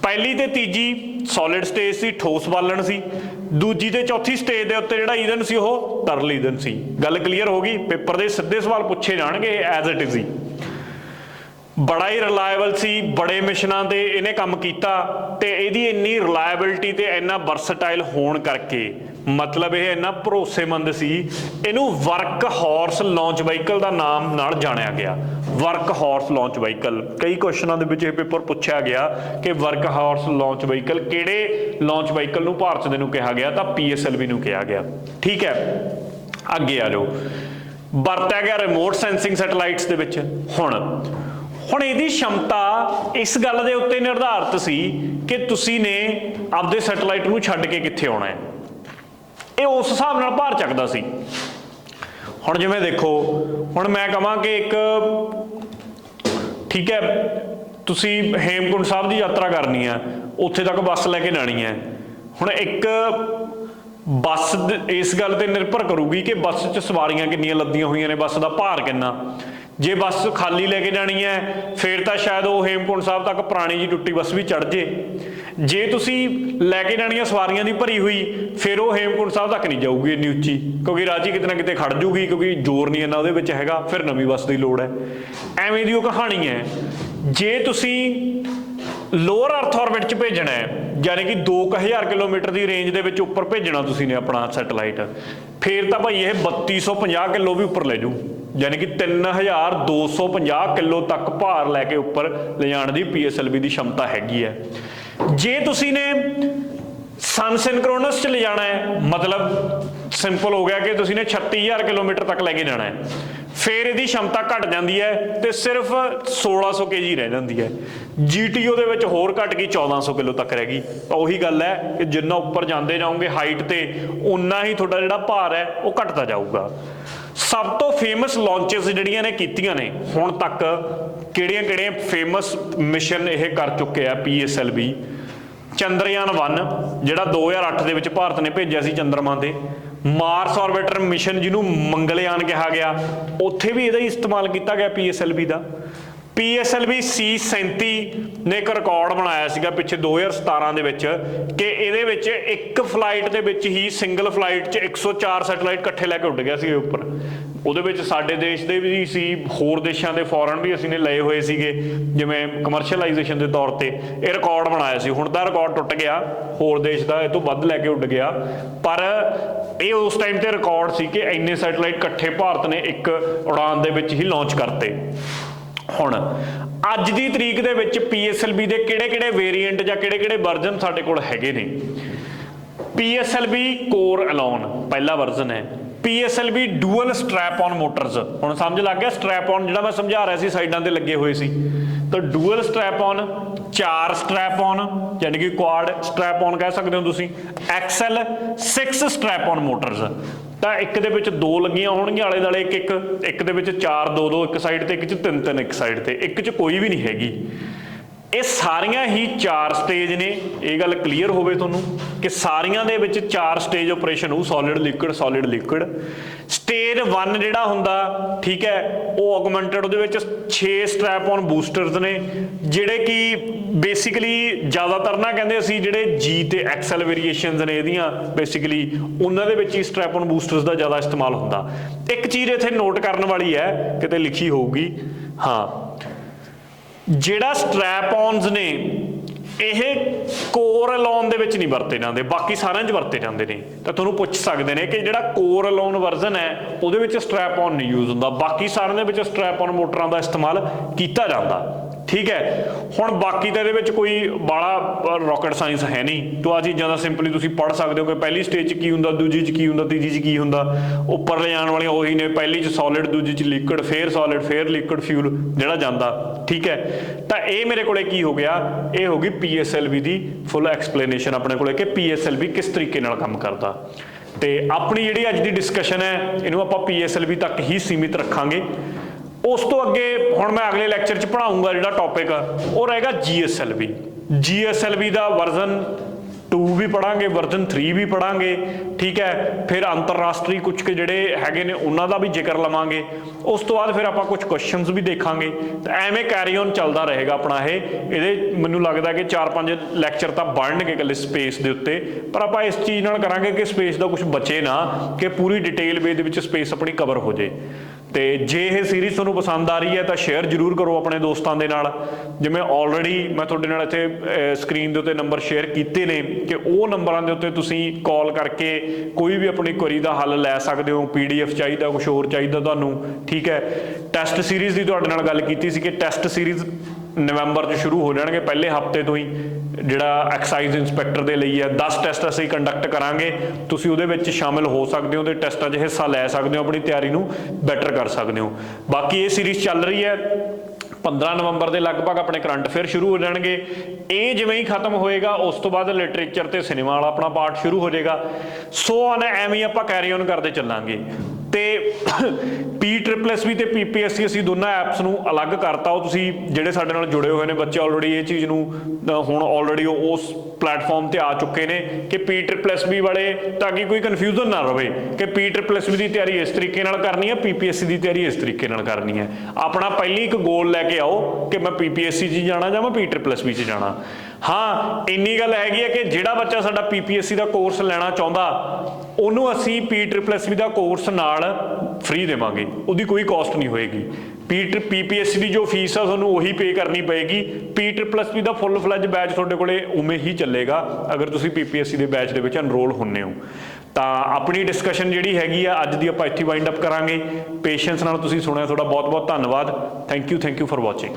A: पहली ते तीजी सॉलिड स्टेज सी, ठोस बालन सी। दूजी ते चौथी स्टेज के उत्ते जिहड़ा ईंधन सी वो तरल ईंधन सी। गल क्लीयर हो गई। पेपर के सीधे सवाल पूछे जाणगे एज इट इज ही। बड़ा ही रिलायबल सी, बड़े मिशनां ते इहने काम कीता, ते इहदी इन्नी रिलायबिलिटी ते इन्ना वर्सटाइल होण करके, मतलब यह इन्ना भरोसेमंद सी, इनू वर्क हॉर्स लॉन्च व्हीकल का नाम नाल जाणिया गया। वर्क हॉर्स लॉन्च व्हीकल कई क्वेश्चनों के विच पेपर पूछा गया कि वर्क हॉर्स लॉन्च व्हीकल किहड़े लॉन्च व्हीकल नूं भारत दे नूं कहा गया, तो PSLV नूं कहा गया। ठीक है, अगे आ जाओ। वरत्या गया रिमोट सेंसिंग सैटेलाइट्स दे विच। हुण इहदी क्षमता इस गल दे उत्ते निर्धारित सी कि तुसीं ने आपदे सैटेलाइट नूं छड्ड के कित्थे आउणा है, ये उस हिसाब नाल भार चकदा सी। हुण जिवें देखो, हुण मैं कहां कि एक, ठीक है, तुसीं हेमकुंड साहब की यात्रा करनी है, उत्थे तक बस लैके जानी है। हुण एक बस इस गल ते निर्भर करूगी कि बस च सवारियां कितनियां लदियां हुई ने, बस का भार कितना। जे बस खाली लैके जानी है फिर तो शायद वो हेमकुंड साहब तक पुरानी जी टुट्टी बस भी चढ़ जे। जे तुसी लैके जानी है सवारियां की भरी हुई, फिर वो हेमकुंड साहब तक नहीं जाऊगी इन्नी उच्ची, क्योंकि राजी किते ना किते खड़ जूगी, क्योंकि जोर नहीं इन्ना उहदे विच हैगा, फिर नवीं बस की लोड़ है। एवें दी वो कहानी है। जे तुसी लोअर अर्थ ऑर्बिट च भेजना है, यानी कि 2000 किलोमीटर की रेंज के विच उपर भेजना तुसी ने अपना सैटेलाइट, फिर तो भाई ये 3250 किलो भी उपर ले जू, यानी कि 3250 किलो तक भार लैके उपर ले जाने की PSLV की क्षमता हैगी है। जे तुसी ने सन सिंक्रोनस च ले जाना है, मतलब सिंपल हो गया कि तुसी ने 36000 किलोमीटर तक लैके जाना है, फिर इसकी क्षमता घट जाती है तो सिर्फ 1600 kg रह जाती है। GTO दे विच होर घट गई, 1400 किलो तक रह गई। उही गल है कि जिन्ना उपर जाते जाओगे हाइट ते, उन्ना ही तुहाडा जिहड़ा भार है वो घटता जाऊगा। सब तो फेमस लॉन्चेस ਜਿਹੜੀਆਂ ਨੇ ਕੀਤੀਆਂ ਨੇ ਹੁਣ ਤੱਕ, ਕਿਹੜੀਆਂ ਫੇਮਸ ਮਿਸ਼ਨ ਇਹ ਕਰ ਚੁੱਕੇ ਆ PSLV। ਚੰਦਰਯਾਨ 1 ਜਿਹੜਾ 2008 ਦੇ ਵਿੱਚ ਭਾਰਤ ਨੇ ਭੇਜਿਆ ਸੀ ਚੰਦਰਮਾ ਤੇ, ਮਾਰਸ ਆਰਬਿਟਰ ਮਿਸ਼ਨ ਜਿਹਨੂੰ ਮੰਗਲਯਾਨ ਕਿਹਾ ਗਿਆ, ਉੱਥੇ ਵੀ ਇਹਦਾ ਹੀ ਇਸਤੇਮਾਲ ਕੀਤਾ ਗਿਆ PSLV ਦਾ। PSLV C-37 ਨੇ ਇੱਕ ਰਿਕਾਰਡ ਬਣਾਇਆ ਸੀਗਾ ਪਿੱਛੇ 2017 ਦੇ ਵਿੱਚ ਕਿ ਇਹਦੇ ਵਿੱਚ ਇੱਕ ਫਲਾਈਟ ਦੇ ਵਿੱਚ ਹੀ ਸਿੰਗਲ ਫਲਾਈਟ 'ਚ 104 ਸੈਟੇਲਾਈਟ ਇਕੱਠੇ ਲੈ ਕੇ ਉੱਡ ਗਿਆ ਸੀ ਉੱਪਰ। ਉਹਦੇ ਵਿੱਚ ਸਾਡੇ ਦੇਸ਼ ਦੇ ਵੀ ਸੀ, ਹੋਰ ਦੇਸ਼ਾਂ ਦੇ ਫੋਰਨ ਵੀ ਅਸੀਂ ਨੇ ਲਏ ਹੋਏ ਸੀਗੇ ਜਿਵੇਂ ਕਮਰਸ਼ੀਅਲਾਈਜੇਸ਼ਨ ਦੇ ਤੌਰ ਤੇ। ਇਹ ਰਿਕਾਰਡ ਬਣਾਇਆ ਸੀ, ਹੁਣ ਤਾਂ ਰਿਕਾਰਡ ਟੁੱਟ ਗਿਆ, ਹੋਰ ਦੇਸ਼ ਦਾ ਇਹ ਤੋਂ ਵੱਧ ਲੈ ਕੇ ਉੱਡ ਗਿਆ, ਪਰ ਇਹ ਉਸ ਟਾਈਮ ਤੇ ਰਿਕਾਰਡ ਸੀ ਕਿ ਇੰਨੇ ਸੈਟੇਲਾਈਟ ਇਕੱਠੇ ਭਾਰਤ ਨੇ ਇੱਕ ਉਡਾਨ ਦੇ ਵਿੱਚ ਹੀ ਲਾਂਚ ਕਰਤੇ। ਹੁਣ ਅੱਜ ਦੀ ਤਰੀਕ ਦੇ ਵਿੱਚ PSLV ਦੇ ਕਿਹੜੇ ਵੇਰੀਐਂਟ ਜਾਂ ਕਿਹੜੇ ਵਰਜ਼ਨ ਸਾਡੇ ਕੋਲ ਹੈਗੇ ਨੇ। PSLV ਕੋਰ ਅਲੋਨ ਪਹਿਲਾ ਵਰਜ਼ਨ ਹੈ। PSLV dual strap on motors, ਹੁਣ ਸਮਝ ਲੱਗ ਗਿਆ ਸਟ੍ਰੈਪ ਔਨ ਜਿਹੜਾ ਮੈਂ ਸਮਝਾ ਰਿਹਾ ਸੀ ਸਾਈਡਾਂ ਤੇ ਲੱਗੇ ਹੋਏ ਸੀ, ਤਾਂ dual strap on, 4 strap on ਯਾਨੀ ਕਿ ਕੁਆਡ ਸਟ੍ਰੈਪ ਔਨ ਕਹਿ ਸਕਦੇ ਹੋ ਤੁਸੀਂ। XL 6 ਸਟ੍ਰੈਪ ਔਨ ਮੋਟਰਸ, ਤਾਂ ਇੱਕ ਦੇ ਵਿੱਚ 2 ਲੱਗੀਆਂ ਹੋਣਗੀਆਂ ਆਲੇ ਦੁਆਲੇ ਇੱਕ ਦੇ ਵਿੱਚ 4 2 ਇੱਕ ਸਾਈਡ ਤੇ, ਇੱਕ 'ਚ 3 ਇੱਕ ਸਾਈਡ ਤੇ, ਇੱਕ 'ਚ ਕੋਈ ਵੀ ਨਹੀਂ ਹੈਗੀ। ਇਹ ਸਾਰੀਆਂ ਹੀ 4 ਸਟੇਜ ਨੇ, ਇਹ ਗੱਲ ਕਲੀਅਰ ਹੋਵੇ ਤੁਹਾਨੂੰ ਕਿ ਸਾਰੀਆਂ ਦੇ ਵਿੱਚ 4 ਸਟੇਜ ਆਪਰੇਸ਼ਨ ਹੋਊ, ਸੋਲਿਡ ਲਿਕੁਇਡ। ਸਟੇਜ 1 ਜਿਹੜਾ ਹੁੰਦਾ, ਠੀਕ ਹੈ, ਉਹ ਆਗਮੈਂਟਡ, ਉਹਦੇ ਵਿੱਚ 6 ਸਟ੍ਰੈਪ ਔਨ ਬੂਸਟਰਸ ਨੇ ਜਿਹੜੇ ਕਿ ਬੇਸਿਕਲੀ ਜ਼ਿਆਦਾਤਰ ਨਾ ਕਹਿੰਦੇ ਅਸੀਂ ਜਿਹੜੇ G ਤੇ XL ਵੇਰੀਏਸ਼ਨਸ ਨੇ ਇਹਦੀਆਂ ਬੇਸਿਕਲੀ ਉਹਨਾਂ ਦੇ ਵਿੱਚ ਹੀ ਸਟ੍ਰੈਪ ਔਨ ਬੂਸਟਰਸ ਦਾ ਜ਼ਿਆਦਾ ਇਸਤੇਮਾਲ ਹੁੰਦਾ। ਇੱਕ ਚੀਜ਼ ਇੱਥੇ ਨੋਟ ਕਰਨ ਵਾਲੀ ਹੈ, ਕਿਤੇ ਲਿਖੀ ਹੋਊਗੀ, ਹਾਂ, ਜਿਹੜਾ ਸਟ੍ਰੈਪ ਔਨਸ ਨੇ ਇਹ ਕੋਰ ਅਲੋਨ ਦੇ ਵਿੱਚ ਨਹੀਂ ਵਰਤੇ ਜਾਂਦੇ, ਬਾਕੀ ਸਾਰਿਆਂ 'ਚ ਵਰਤੇ ਜਾਂਦੇ ਨੇ। ਤਾਂ ਤੁਹਾਨੂੰ ਪੁੱਛ ਸਕਦੇ ਨੇ ਕਿ ਜਿਹੜਾ ਕੋਰ ਅਲੋਨ ਵਰਜ਼ਨ ਹੈ ਉਹਦੇ ਵਿੱਚ ਸਟ੍ਰੈਪ ਔਨ ਨਹੀਂ ਯੂਜ਼ ਹੁੰਦਾ, ਬਾਕੀ ਸਾਰਿਆਂ ਦੇ ਵਿੱਚ ਸਟ੍ਰੈਪ ਔਨ ਮੋਟਰਾਂ ਦਾ ਇਸਤੇਮਾਲ ਕੀਤਾ ਜਾਂਦਾ, ਠੀਕ ਹੈ। ਹੁਣ ਬਾਕੀ ਤਾਂ ਇਹਦੇ ਵਿੱਚ ਕੋਈ ਬਾਲਾ ਰੌਕਟ ਸਾਇੰਸ ਹੈ ਨਹੀਂ, ਤਾਂ ਆਹ ਚੀਜ਼ਾਂ ਦਾ ਸਿੰਪਲੀ ਤੁਸੀਂ ਪੜ੍ਹ ਸਕਦੇ ਹੋ ਕਿ ਪਹਿਲੀ ਸਟੇਜ 'ਚ ਕੀ ਹੁੰਦਾ, ਦੂਜੀ 'ਚ ਕੀ ਹੁੰਦਾ, ਤੀਜੀ 'ਚ ਕੀ ਹੁੰਦਾ। ਉੱਪਰ ਲੈ ਜਾਣ ਵਾਲੀਆਂ ਉਹੀ ਨੇ, ਪਹਿਲੀ 'ਚ ਸੋਲਿਡ, ਦੂਜੀ 'ਚ ਲਿਕੁਇਡ, ਫੇਰ ਸੋਲਿਡ, ਫੇਰ ਲਿਕੁਇਡ ਫਿਊਲ ਜਿਹੜਾ ਜਾਂਦਾ, ਠੀਕ ਹੈ। ਤਾਂ ਇਹ ਮੇਰੇ ਕੋਲੇ ਕੀ ਹੋ ਗਿਆ, ਇਹ ਹੋ ਗਈ PSLV ਦੀ ਫੁੱਲ ਐਕਸਪਲੇਨੇਸ਼ਨ ਆਪਣੇ ਕੋਲੇ ਕਿ PSLV ਕਿਸ ਤਰੀਕੇ ਨਾਲ ਕੰਮ ਕਰਦਾ। ਤੇ ਆਪਣੀ ਜਿਹੜੀ ਅੱਜ ਦੀ ਡਿਸਕਸ਼ਨ ਹੈ ਇਹਨੂੰ ਆਪਾਂ PSLV ਤੱਕ ਹੀ ਸੀਮਿਤ ਰੱਖਾਂਗੇ। ਉਸ ਤੋਂ ਅੱਗੇ ਹੁਣ ਮੈਂ ਅਗਲੇ ਲੈਕਚਰ 'ਚ ਪੜ੍ਹਾਊਂਗਾ ਜਿਹੜਾ ਟੌਪਿਕ ਉਹ ਰਹੇਗਾ GSLV ਦਾ ਵਰਜ਼ਨ 2 ਵੀ ਪੜਾਂਗੇ, ਵਰਜ਼ਨ 3 ਵੀ ਪੜਾਂਗੇ, ਠੀਕ ਹੈ। ਫਿਰ ਅੰਤਰਰਾਸ਼ਟਰੀ ਕੁਝ ਕੁ ਜਿਹੜੇ ਹੈਗੇ ਨੇ ਉਹਨਾਂ ਦਾ ਵੀ ਜ਼ਿਕਰ ਲਵਾਂਗੇ। ਉਸ ਤੋਂ ਬਾਅਦ ਫਿਰ ਆਪਾਂ ਕੁਝ ਕੁਐਸਚਨਸ ਵੀ ਦੇਖਾਂਗੇ। ਤਾਂ ਐਵੇਂ ਕੈਰੀ ਔਨ ਚੱਲਦਾ ਰਹੇਗਾ ਆਪਣਾ ਇਹਦੇ ਮੈਨੂੰ ਲੱਗਦਾ ਕਿ 4-5 ਲੈਕਚਰ ਤਾਂ ਬਣਨਗੇ ਇਕੱਲੇ ਸਪੇਸ ਦੇ ਉੱਤੇ, ਪਰ ਆਪਾਂ ਇਸ ਚੀਜ਼ ਨਾਲ ਕਰਾਂਗੇ ਕਿ ਸਪੇਸ ਦਾ ਕੁਝ ਬਚੇ ਨਾ, ਕਿ ਪੂਰੀ ਡਿਟੇਲ ਵੇ ਦੇ ਵਿੱਚ ਸਪੇਸ ਆਪਣੀ ਕਵਰ ਹੋ ਜੇ। ਤੇ ਜੇ ਇਹ ਸੀਰੀਜ਼ ਤੁਹਾਨੂੰ ਪਸੰਦ ਆ ਰਹੀ ਹੈ ਤਾਂ ਸ਼ੇਅਰ ਜ਼ਰੂਰ ਕਰੋ ਆਪਣੇ ਦੋਸਤਾਂ ਦੇ ਨਾਲ। ਜਿਵੇਂ ਆਲਰੇਡੀ ਮੈਂ ਤੁਹਾਡੇ ਨਾਲ ਇੱਥੇ ਸਕਰੀਨ ਦੇ ਉੱਤੇ ਨੰਬਰ ਸ਼ੇਅਰ ਕੀਤੇ ਨੇ ਕਿ ਉਹ ਨੰਬਰਾਂ ਦੇ ਉੱਤੇ ਤੁਸੀਂ ਕਾਲ ਕਰਕੇ ਕੋਈ ਵੀ ਆਪਣੀ ਕੁਐਰੀ ਦਾ ਹੱਲ ਲੈ ਸਕਦੇ ਹੋ। PDF ਚਾਹੀਦਾ, ਕੁਝ ਹੋਰ ਚਾਹੀਦਾ ਤੁਹਾਨੂੰ, ਠੀਕ ਹੈ। ਟੈਸਟ ਸੀਰੀਜ਼ ਦੀ ਤੁਹਾਡੇ ਨਾਲ ਗੱਲ ਕੀਤੀ ਸੀ ਕਿ ਟੈਸਟ ਸੀਰੀਜ਼ ਨਵੰਬਰ 'ਚ ਸ਼ੁਰੂ ਹੋ ਜਾਣਗੇ, ਪਹਿਲੇ ਹਫਤੇ ਤੋਂ ਹੀ, ਜਿਹੜਾ ਐਕਸਾਈਜ਼ ਇੰਸਪੈਕਟਰ ਦੇ ਲਈ ਹੈ। 10 ਟੈਸਟ ਅਸੀਂ ਕੰਡਕਟ ਕਰਾਂਗੇ, ਤੁਸੀਂ ਉਹਦੇ ਵਿੱਚ ਸ਼ਾਮਿਲ ਹੋ ਸਕਦੇ ਹੋ ਤੇ ਟੈਸਟਾਂ 'ਚ ਹਿੱਸਾ ਲੈ ਸਕਦੇ ਹੋ, ਆਪਣੀ ਤਿਆਰੀ ਨੂੰ ਬੈਟਰ ਕਰ ਸਕਦੇ ਹੋ। ਬਾਕੀ ਇਹ ਸੀਰੀਜ਼ ਚੱਲ ਰਹੀ ਹੈ, 15 ਨਵੰਬਰ ਦੇ ਲਗਭਗ ਆਪਣੇ ਕਰੰਟ ਅਫੇਅਰ ਸ਼ੁਰੂ ਹੋ ਜਾਣਗੇ। ਇਹ ਜਿਵੇਂ ਹੀ ਖਤਮ ਹੋਏਗਾ ਉਸ ਤੋਂ ਬਾਅਦ ਲਿਟਰੇਚਰ ਤੇ ਸਿਨੇਮਾ ਵਾਲਾ ਆਪਣਾ ਪਾਰਟ ਸ਼ੁਰੂ ਹੋ ਜਾਏਗਾ। ਸੋ ਆਨ ਐਵੇਂ ਆਪਾਂ ਕੈਰੀ ਔਨ ਕਰਦੇ ਚੱਲਾਂਗੇ। ਤੇ PSSB ਤੇ PPSC ਅਸੀਂ ਦੋਨਾਂ ਐਪਸ ਨੂੰ ਅਲੱਗ ਕਰਤਾ। ਉਹ ਤੁਸੀਂ ਜਿਹੜੇ ਸਾਡੇ ਨਾਲ ਜੁੜੇ ਹੋਏ ਨੇ ਬੱਚੇ ਆਲਰੇਡੀ ਇਹ ਚੀਜ਼ ਨੂੰ ਹੁਣ ਆਲਰੇਡੀ ਉਸ ਪਲੇਟਫਾਰਮ ਤੇ ਆ ਚੁੱਕੇ ਨੇ ਕਿ PSSB ਵਾਲੇ, ਤਾਂ ਕਿ ਕੋਈ ਕਨਫਿਊਜ਼ਨ ਨਾ ਰਹੇ ਕਿ PSSB ਦੀ ਤਿਆਰੀ ਇਸ ਤਰੀਕੇ ਨਾਲ ਕਰਨੀ ਹੈ, PPSC ਦੀ ਤਿਆਰੀ ਇਸ ਤਰੀਕੇ ਨਾਲ ਕਰਨੀ ਹੈ। ਆਪਣਾ ਪਹਿਲੀ ਇੱਕ ਗੋਲ ਲੈ ਕੇ ਆਓ ਕਿ ਮੈਂ PPSC 'ਚ ਜਾਣਾ ਜਾਂ ਮੈਂ PSSB 'ਚ ਜਾਣਾ। ਹਾਂ, ਇੰਨੀ ਗੱਲ ਹੈਗੀ ਹੈ ਕਿ ਜਿਹੜਾ ਬੱਚਾ ਸਾਡਾ PPSC ਦਾ ਕੋਰਸ ਲੈਣਾ ਚਾਹੁੰਦਾ ਉਹਨੂੰ ਅਸੀਂ PSSB ਦਾ ਕੋਰਸ ਨਾਲ ਫ੍ਰੀ ਦੇਵਾਂਗੇ, ਉਹਦੀ ਕੋਈ ਕਾਸਟ ਨਹੀਂ ਹੋਏਗੀ। PPSC ਦੀ ਜੋ ਫੀਸ ਆ ਤੁਹਾਨੂੰ ਉਹੀ ਪੇ ਕਰਨੀ ਪਏਗੀ। PSSB ਦਾ ਫੁੱਲ ਫਲੈਜ ਬੈਚ ਤੁਹਾਡੇ ਕੋਲੇ ਉਵੇਂ ਹੀ ਚੱਲੇਗਾ ਅਗਰ ਤੁਸੀਂ PPSC ਦੇ ਬੈਚ ਦੇ ਵਿੱਚ ਐਨਰੋਲ ਹੁੰਨੇ ਹੋ। ਤਾਂ ਆਪਣੀ ਡਿਸਕਸ਼ਨ ਜਿਹੜੀ ਹੈਗੀ ਆ ਅੱਜ ਦੀ ਆਪਾਂ ਇੱਥੇ ਵਾਈਂਡ ਅਪ ਕਰਾਂਗੇ। ਪੇਸ਼ੈਂਸ ਨਾਲ ਤੁਸੀਂ ਸੁਣਿਆ, ਤੁਹਾਡਾ ਬਹੁਤ ਬਹੁਤ ਧੰਨਵਾਦ। Thank you for watching.